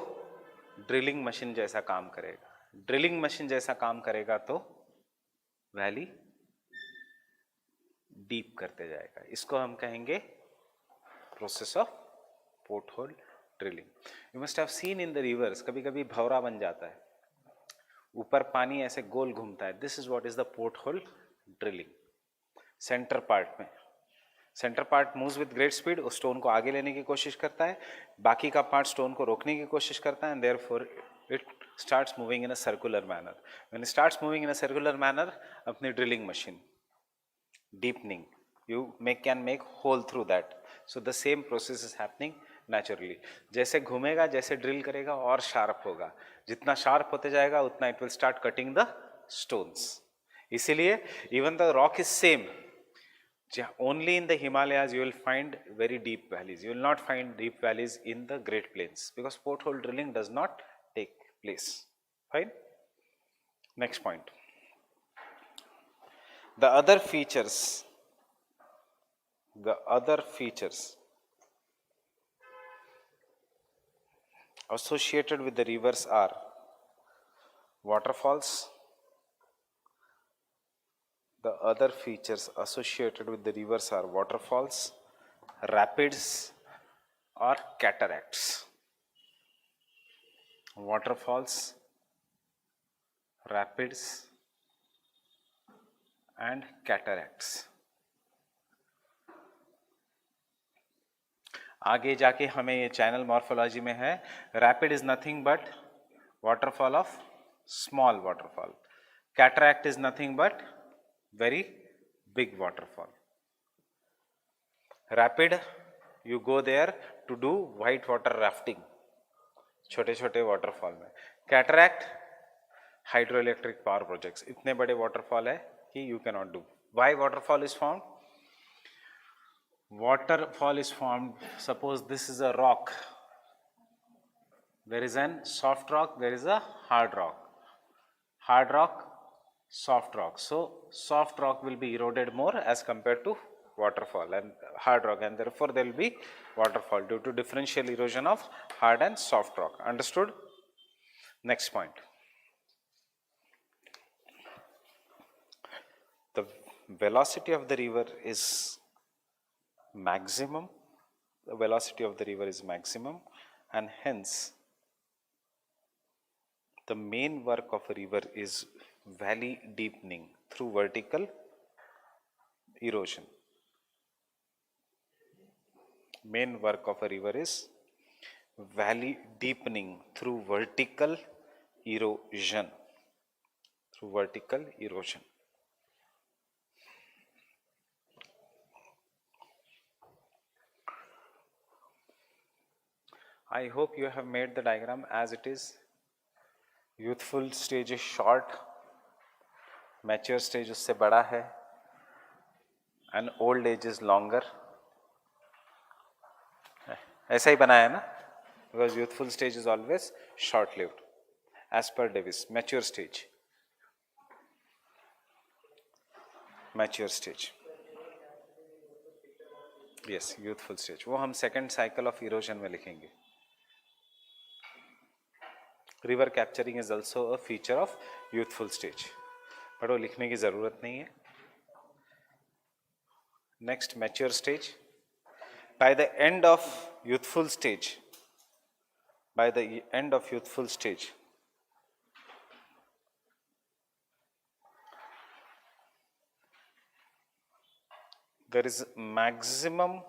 ड्रिलिंग मशीन जैसा काम करेगा. ड्रिलिंग मशीन जैसा काम करेगा तो वैली डीप करते जाएगा. इसको हम कहेंगे process of pothole drilling. You must have seen in the rivers, कभी कभी भंवरा बन जाता है, ऊपर पानी ऐसे गोल घूमता है. This is what is the pothole drilling. Centre part में centre part moves with great speed, उस स्टोन को आगे लेने की कोशिश करता है, बाकी का पार्ट स्टोन को रोकने की कोशिश करता है, and therefore it starts moving in a circular manner. When it starts moving in a circular manner, अपनी drilling machine deepening, you can make hole through that. So the same process is happening naturally. जैसे घूमेगा, जैसे drill करेगा और sharp होगा, जितना sharp होते जाएगा उतना it will start cutting the stones. इसीलिए even the rock is same, only in the Himalayas you will find very deep valleys. You will not find deep valleys in the Great Plains because porthole drilling does not take place. Fine. Next point. The other features associated with the rivers are waterfalls. The other features associated with the rivers are waterfalls, rapids or cataracts. Waterfalls, rapids and cataracts. आगे जाके हमें ये channel morphology में है. Rapid is nothing but waterfall of small waterfall. Cataract is nothing but very big waterfall. Rapid you go there to do white water rafting, छोटे छोटे waterfall में. Cataract hydro electric power projects, इतने बड़े waterfall है कि you can not do. Why waterfall is formed? Waterfall is formed, suppose this is a rock, there is an soft rock, there is a hard rock, soft rock. So soft rock will be eroded more as compared to waterfall and hard rock, and therefore there will be waterfall due to differential erosion of hard and soft rock. Understood? Next point. The velocity of the river is maximum. The velocity of the river is maximum, and hence the main work of a river is valley deepening through vertical erosion. Main work of a river is valley deepening through vertical erosion. Through vertical erosion. I hope you have made the diagram as it is. Youthful stage is short, mature stage उससे बड़ा है, and old age is longer. ऐसा ही बनाया ना, because youthful stage is always short-lived, as per Davis. Mature stage. Mature stage. Yes, youthful stage. वो हम second cycle of erosion में लिखेंगे. River capturing is also a feature of youthful stage, but वो लिखने की ज़रूरत नहीं है. Next, mature stage. By the end of youthful stage, there is maximum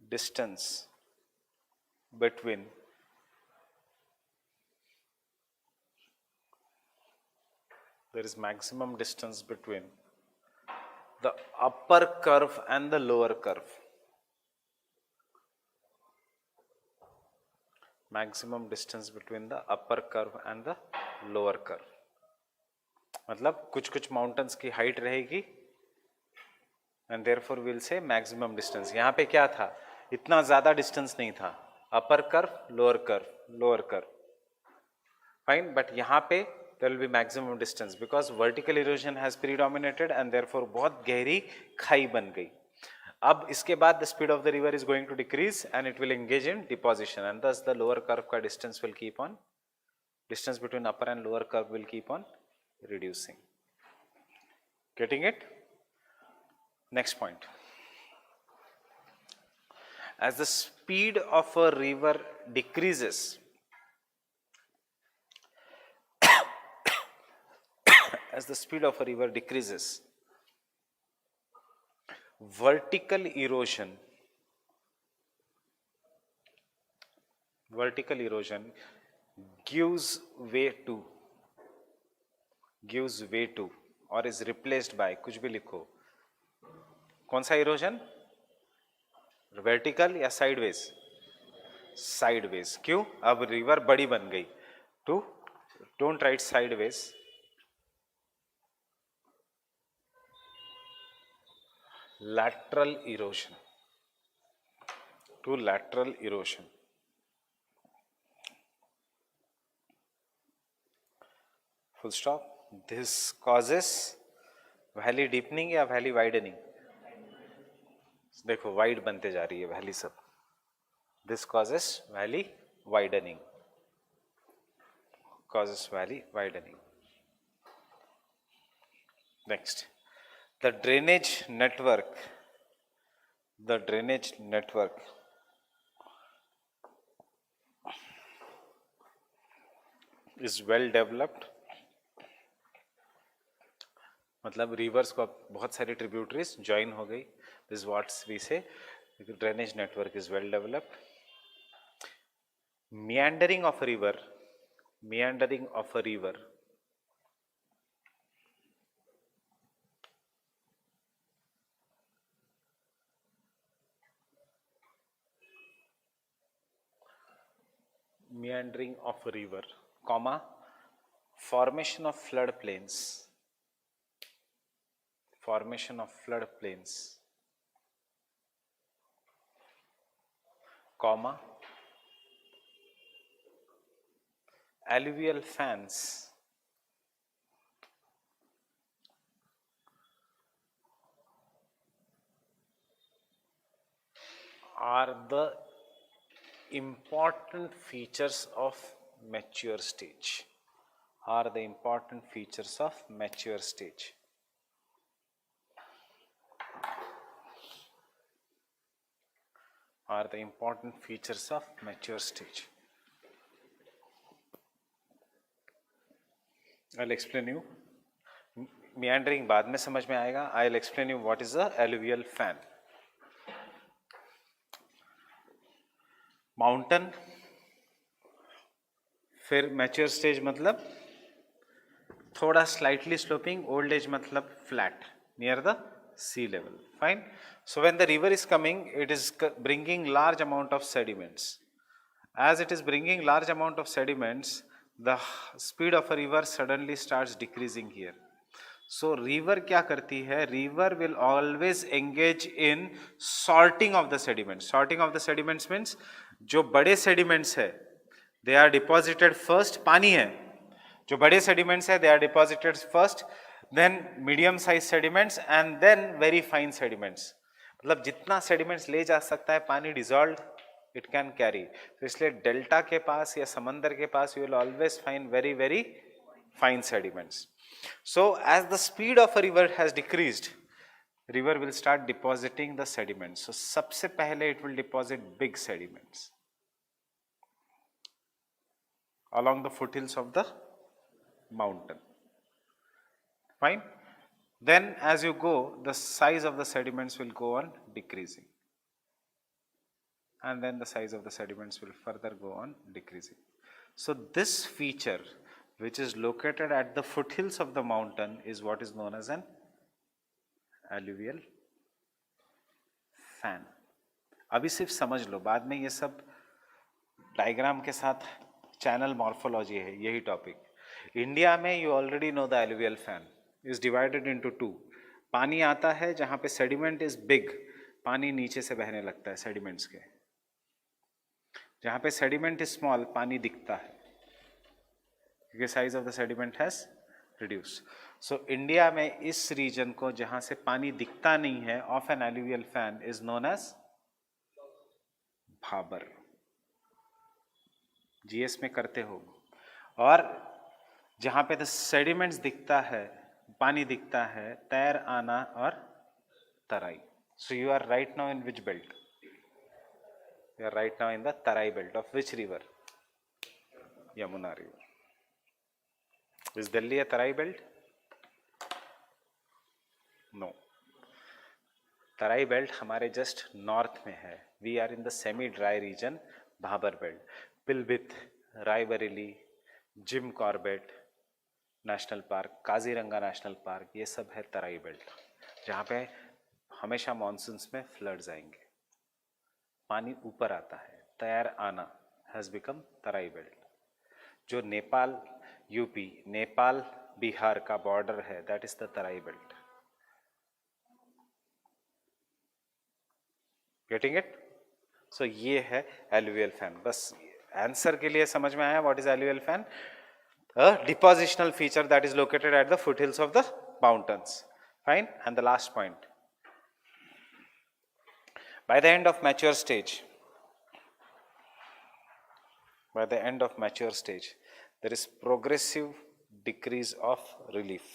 distance between the upper curve and the lower curve. Maximum distance between the upper curve and the lower curve. मतलब कुछ mountains की height रहेगी and therefore we will say maximum distance. यहाँ पे क्या था, इतना ज़्यादा डिस्टेंस नहीं था, upper curve lower curve fine, but यहाँ पे there will be maximum distance because vertical erosion has predominated and therefore बहुत गहरी खाई बन गई. अब इसके बाद the speed of the river is going to decrease and it will engage in deposition and thus the lower curve का distance will keep on, distance between upper and lower curve will keep on reducing. Getting it? Next point. As the speed of a river decreases, vertical erosion gives way to or is replaced by, कुछ भी लिखो, कौन सा erosion, vertical या sideways? Sideways. क्यों? अब river बड़ी बन गई. To don't write sideways, lateral erosion, to lateral erosion. Full stop. This causes valley deepening या valley widening? देखो वाइड बनते जा रही है वैली सब. This causes valley widening. Next, the drainage network is well developed. मतलब रिवर्स को बहुत सारी ट्रिब्यूटरीज ज्वाइन हो गई. दिस व्हाट्स वी से drainage network is well developed. meandering of a river comma formation of floodplains comma alluvial fans are the important features of mature stage. I'll explain you. Meandering बाद में समझ में आएगा. I'll explain you what is a alluvial fan. Mountain, फिर mature stage मतलब थोड़ा slightly sloping, old age मतलब flat near the sea level. Fine. So when the river is coming, it is bringing large amount of sediments. As it is bringing large amount of sediments, the speed of a river suddenly starts decreasing here. So river क्या करती है? River will always engage in sorting of the sediments. Sorting of the sediments means जो बड़े sediments है, they are deposited first. पानी है, जो बड़े sediments है, they are deposited first, then medium size sediments and then very fine sediments. मतलब जितना sediments ले जा सकता है पानी dissolved, it can carry. तो इसलिए डेल्टा के पास या समंदर के पास you will always find very very fine sediments. So as the speed of a river has decreased, river will start depositing the sediments. So सबसे पहले it will deposit big sediments along the foothills of the mountain. Fine. Then as you go, the size of the sediments will go on decreasing, and then the size of the sediments will further go on decreasing. So this feature, which is located at the foothills of the mountain, is what is known as an alluvial fan. अभी सिर्फ समझ लो, बाद में ये सब diagram के साथ channel morphology है, यही टॉपिक. इंडिया में you already know the alluvial fan is divided into two. पानी आता है जहाँ पे सेडिमेंट इज बिग, पानी नीचे से बहने लगता है सेडिमेंट्स के. जहाँ पे सेडिमेंट इज स्मॉल, पानी दिखता है क्योंकि size of the sediment has reduce. So India में इस रीजन को जहाँ से पानी दिखता नहीं है of an alluvial fan is known as Bhabar. GS में करते हो. और जहाँ पे द सेडिमेंट्स दिखता है, पानी दिखता है, तैर आना और Terai. So you are right now in which belt? You are right now in the Terai belt of which river? Yamuna river. Is Delhi a Terai belt? No. Terai belt हमारे जस्ट नॉर्थ में है. We are in the semi dry region, Bhabar belt. Pilibhit, Raebareli, Jim Corbett National Park, Kaziranga National Park, ये सब है तराई belt, जहाँ पे हमेशा monsoons में फ्लड्स आएंगे, पानी ऊपर आता है, तैर आना हैज बिकम तराई बेल्ट. जो नेपाल, यूपी, नेपाल बिहार का बॉर्डर है, that is the Terai belt. Getting it? So ये है एलुवियल फैन. बस आंसर के लिए समझ में आया what is alluvial fan? A depositional feature that is located at the foothills of the mountains. Fine. And the last point, by the end of mature stage, there is progressive decrease of relief.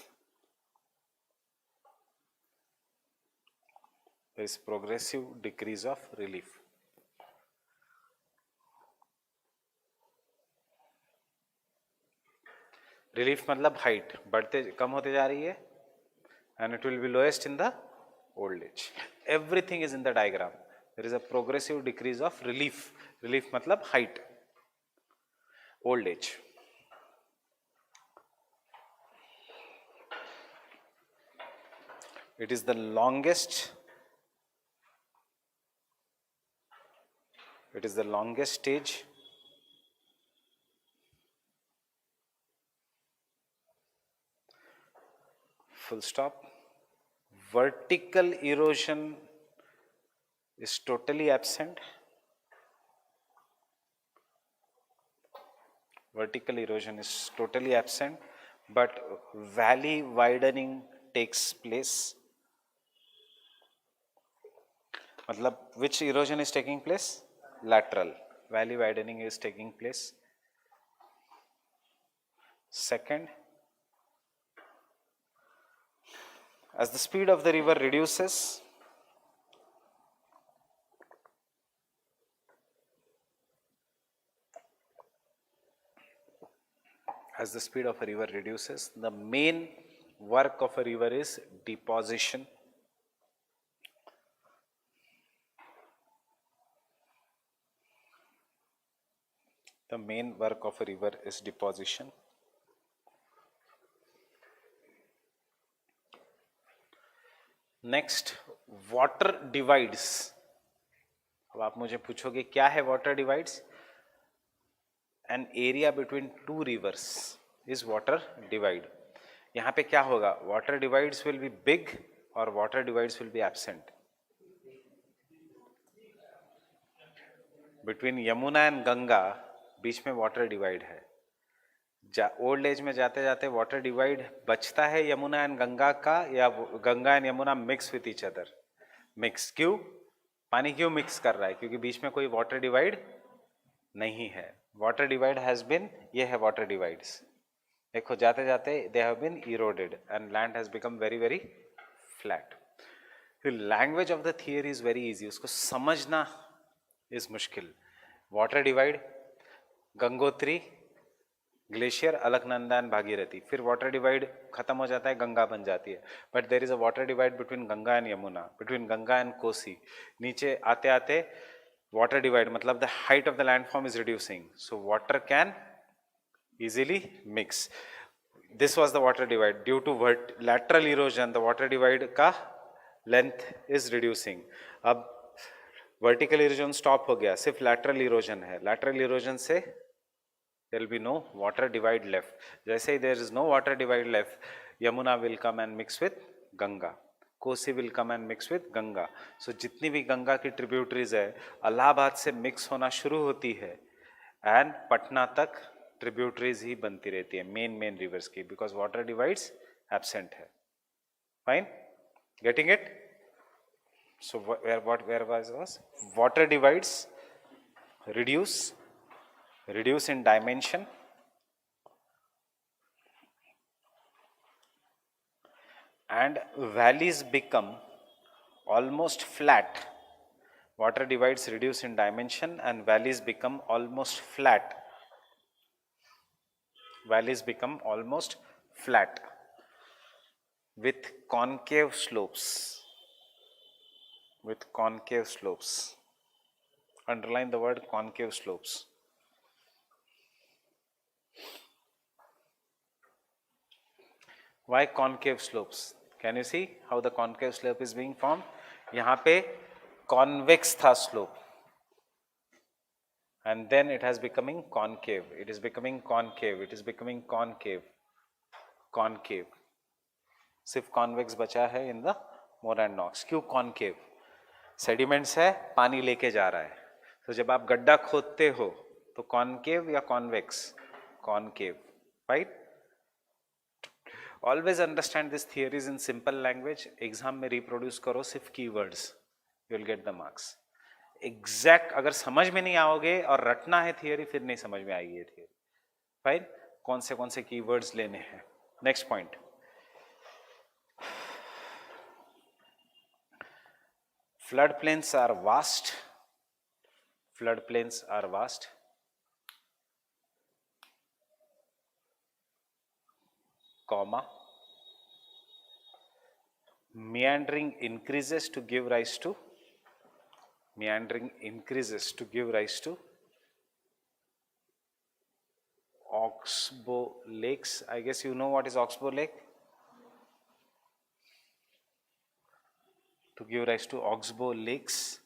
There is progressive decrease of relief. Relief मतलब height बढ़ते कम होते जा रही है, and it will be lowest in the old age. Everything is in the diagram. There is a progressive decrease of relief. Relief मतलब height, old age. It is the longest stage full stop. Vertical erosion is totally absent. Vertical erosion is totally absent, but valley widening takes place. मतलब which erosion is taking place? Lateral. Valley widening is taking place. Second, as the speed of the river reduces, the main work of a river is deposition. The main work of a river is deposition. Next, water divides. अब आप मुझे पूछोगे क्या है water divides? An area between two rivers is water divide. यहाँ पे क्या होगा? Water divides will be big और water divides will be absent. Between Yamuna and Ganga बीच में वाटर डिवाइड है. ओल्ड एज में जाते जाते वाटर डिवाइड बचता है यमुना एंड गंगा का, या Ganga and Yamuna mix with each other? Mix. क्यों? पानी क्यों मिक्स कर रहा है? क्योंकि बीच में कोई वाटर डिवाइड नहीं है. वाटर डिवाइड हैज बिन, ये है वाटर डिवाइड्स. देखो जाते जाते they have been eroded and land has become very very flat. Language of the theory is very easy, उसको समझना इज मुश्किल. Water divide, Gangotri, glacier, Alaknanda and Bhagirathi. फिर वाटर डिवाइड खत्म हो जाता है, गंगा बन जाती है. But there is a water divide between Ganga and Yamuna, between Ganga and Kosi. नीचे आते आते वाटर डिवाइड मतलब the height of the landform is reducing, so water can easily mix. This was the water divide. Due to lateral erosion, the water divide का length is reducing. अब vertical erosion stop हो गया, सिर्फ lateral erosion है. lateral erosion से there will be no water divide left. जैसे ही there is no water divide left, Yamuna will come and mix with Ganga. Kosi will come and mix with Ganga. So जितनी भी गंगा की tributaries है इलाहाबाद से mix होना शुरू होती है एंड पटना तक ट्रिब्यूटरीज ही बनती रहती है मेन रिवर्स की, बिकॉज वाटर डिवाइड्स एब्सेंट है. Fine, getting it? So where was water divides reduce in dimension and valleys become almost flat. Water divides reduce in dimension and valleys become almost flat. Valleys become almost flat with concave slopes. With concave slopes. Underline the word concave slopes. Why concave slopes? Can you see how the concave slope is being formed? यहाँ पे convex था slope and then it has becoming concave. It is becoming concave. It is becoming concave. Concave. सिर्फ convex बचा है in the Moore and Knox. क्यों concave? Sediments है, पानी लेके जा रहा है. तो जब आप गड्ढा खोदते हो तो concave या convex? Concave. Right? Always understand these theories in simple language. Exam में reproduce करो सिर्फ keywords. You will get the marks. Exact अगर समझ में नहीं आओगे और रटना है थियरी फिर नहीं समझ में आएगी ये थियरी. फाइन, कौन से keywords लेने हैं. Next point. Floodplains are vast. Floodplains are vast. Comma. Meandering increases to give rise to. Meandering increases to give rise to oxbow lakes. I guess you know what is oxbow lake. To give rise to oxbow lakes.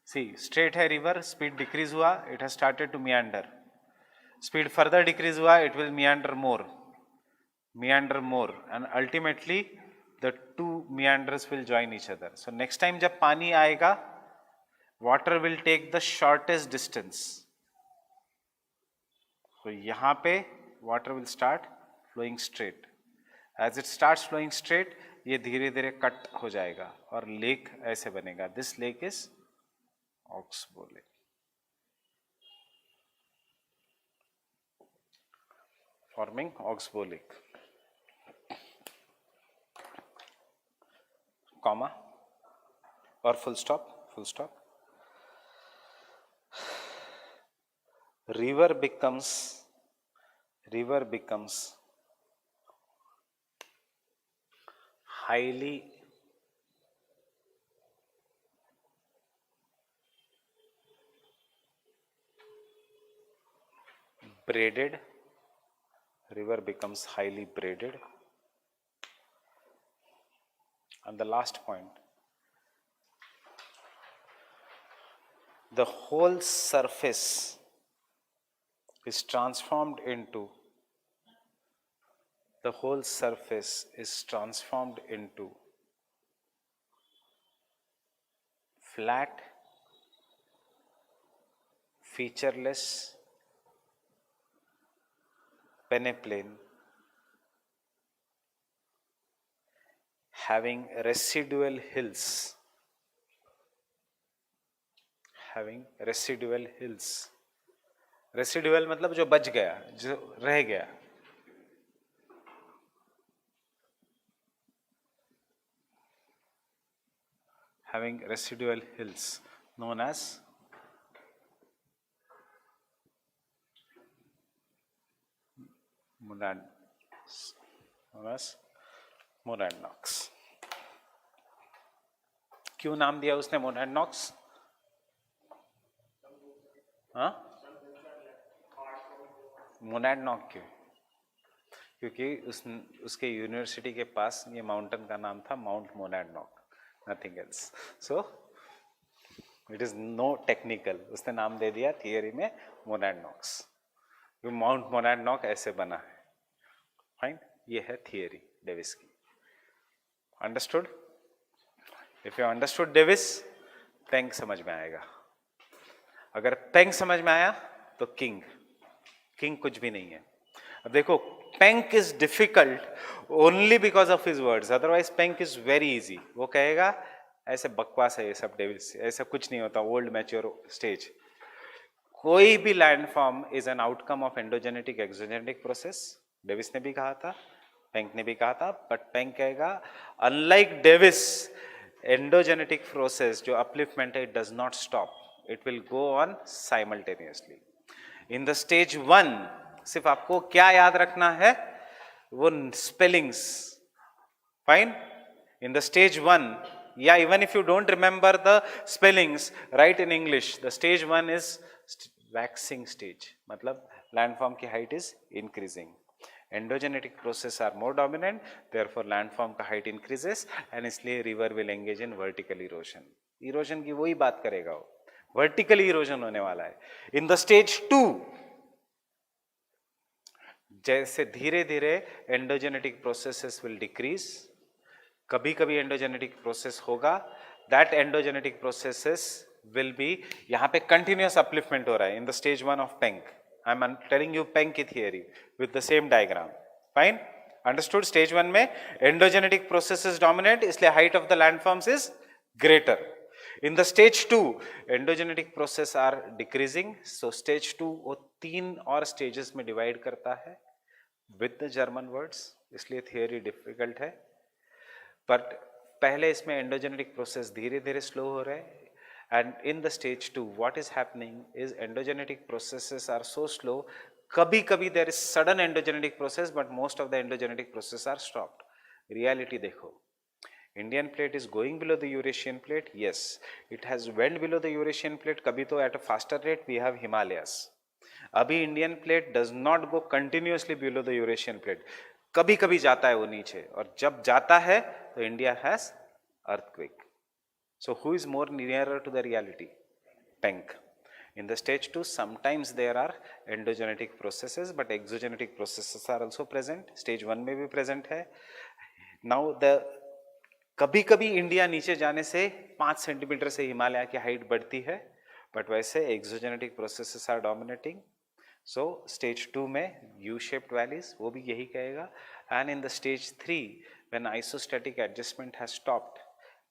See, straight है river, speed decrease हुआ, it has started to meander. Speed further decrease हुआ, it will meander more, and ultimately the two meanders will join each other. So next time जब पानी आएगा, water will take the shortest distance. So यहाँ पे water will start flowing straight. As it starts flowing straight, ये धीरे धीरे cut हो जाएगा और लेक ऐसे बनेगा. This lake is oxbow lake. Forming oxbow lake. Comma और full stop. river becomes highly braided. River becomes highly braided. And the last point, the whole surface is transformed into flat, featureless peneplain having residual hills. Residual मतलब जो बच गया, जो रह गया. Having residual hills known as monadnocks. क्यों नाम दिया उसने monadnocks? हाँ, monadnock क्यों? क्योंकि उसके यूनिवर्सिटी के पास ये माउंटेन का नाम था Mount Monadnock, nothing else. So it is no technical, उसने नाम दे दिया थियरी में मोनाडनॉक्स. माउंट मोनाडनॉक ऐसे बना है. फाइन, ये है थियरी डेविस की. Understood? If you understood Davis, Penck समझ में आएगा. अगर पेंग समझ में आया तो किंग कुछ भी नहीं है. अब देखो, Penck is difficult only because of his words, otherwise Penck is very easy. वो कहेगा ऐसे बकवास है ये सब डेविल्स, ऐसा कुछ नहीं होता. Old mature stage. कोई भी landform is an outcome of endogenetic exogenetic process. Davis ने भी कहा था, पेंक ने भी कहा था, बट पेंक कहेगा अनलाइक डेविस, एंडोजेनेटिक प्रोसेस जो अपलिफ्टमेंट है, it does not stop, it will go on simultaneously. In the stage 1 सिर्फ आपको क्या याद रखना है, वो spellings. Fine. In the stage 1, या even if you don't remember the spellings, write in English. The stage 1 is waxing stage, मतलब landform की height is increasing. Endogenetic process are more dominant, therefore landform का height increases, and इसलिए river will engage in vertical erosion. Erosion की वही बात करेगा वो, vertical erosion होने वाला है. इन द स्टेज 2, जैसे धीरे धीरे एंडोजेनेटिक प्रोसेसेस विल डिक्रीज. कभी कभी एंडोजेनेटिक प्रोसेस होगा, that endogenetic processes will be, यहां पे कंटिन्यूअस अपलिफ्टमेंट हो रहा है. In the stage 1 of Penck, I am telling you Penck की theory with the same diagram. Fine, understood? Stage 1 में एंडोजेनेटिक प्रोसेसेस डोमिनेट, इसलिए height of the landforms is greater. In the stage 2, endogenetic process are decreasing. So stage 2 वो 3 और stages में divide करता है with the German words, इसलिए theory difficult है. But पहले इसमें endogenetic process धीरे धीरे slow हो रहे हैं. And in the stage 2, what is happening is endogenetic processes are so slow. कभी कभी there is sudden endogenetic process, but most of the endogenetic processes are stopped. Reality देखो, Indian plate is going below the Eurasian plate. Yes, it has went below the Eurasian plate. कभी तो at a faster rate we have Himalayas. अभी Indian plate does not go continuously below the Eurasian plate. कभी कभी जाता है वो नीचे, और जब जाता है तो India has earthquake. So who is more nearer to the reality? Penck. In the stage 2, sometimes there are endogenetic processes, but exogenetic processes are also present. Stage 1 में भी present है. Now the कभी कभी इंडिया नीचे जाने से 5 centimetre से हिमालय की हाइट बढ़ती है, बट वैसे exogenetic processes are dominating. So stage 2 में यू शेप्ड वैलीज, वो भी यही कहेगा. And in the stage 3, when isostatic adjustment has stopped,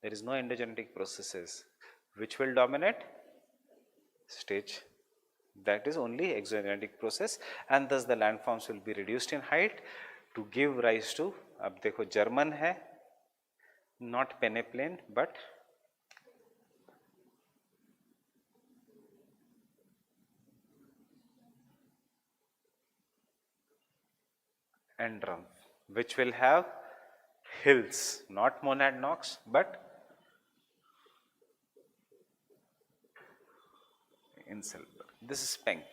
there is no endogenetic processes, which will dominate stage that is only exogenetic process, and thus the landforms will be reduced in height to give rise to, अब देखो German है, not peneplain but Endrum, which will have hills, not monadnocks but Inselberg. This is Penck.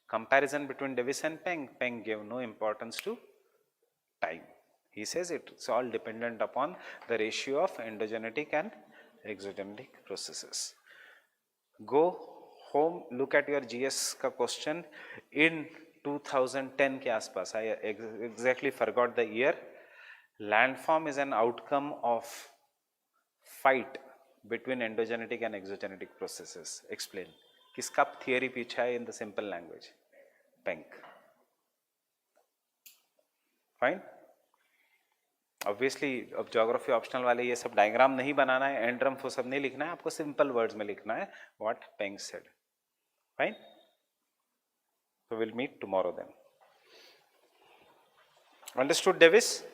Comparison between Davis and Penck. Penck gave no importance to time. He says it's all dependent upon the ratio of endogenetic and exogenetic processes. go home, look at your GS का question in 2010 के आसपास. I exactly forgot the year. Landform is an outcome of fight between endogenetic and exogenetic processes. Explain. किसका theory पीछा है in the simple language? Penck. Fine. Obviously अब geography optional वाले ये सब डायग्राम नहीं बनाना है, एंड्रम वो सब नहीं लिखना है, आपको सिंपल वर्ड्स में लिखना है what Penck said. Fine. So we'll meet tomorrow then. Understood, Davis?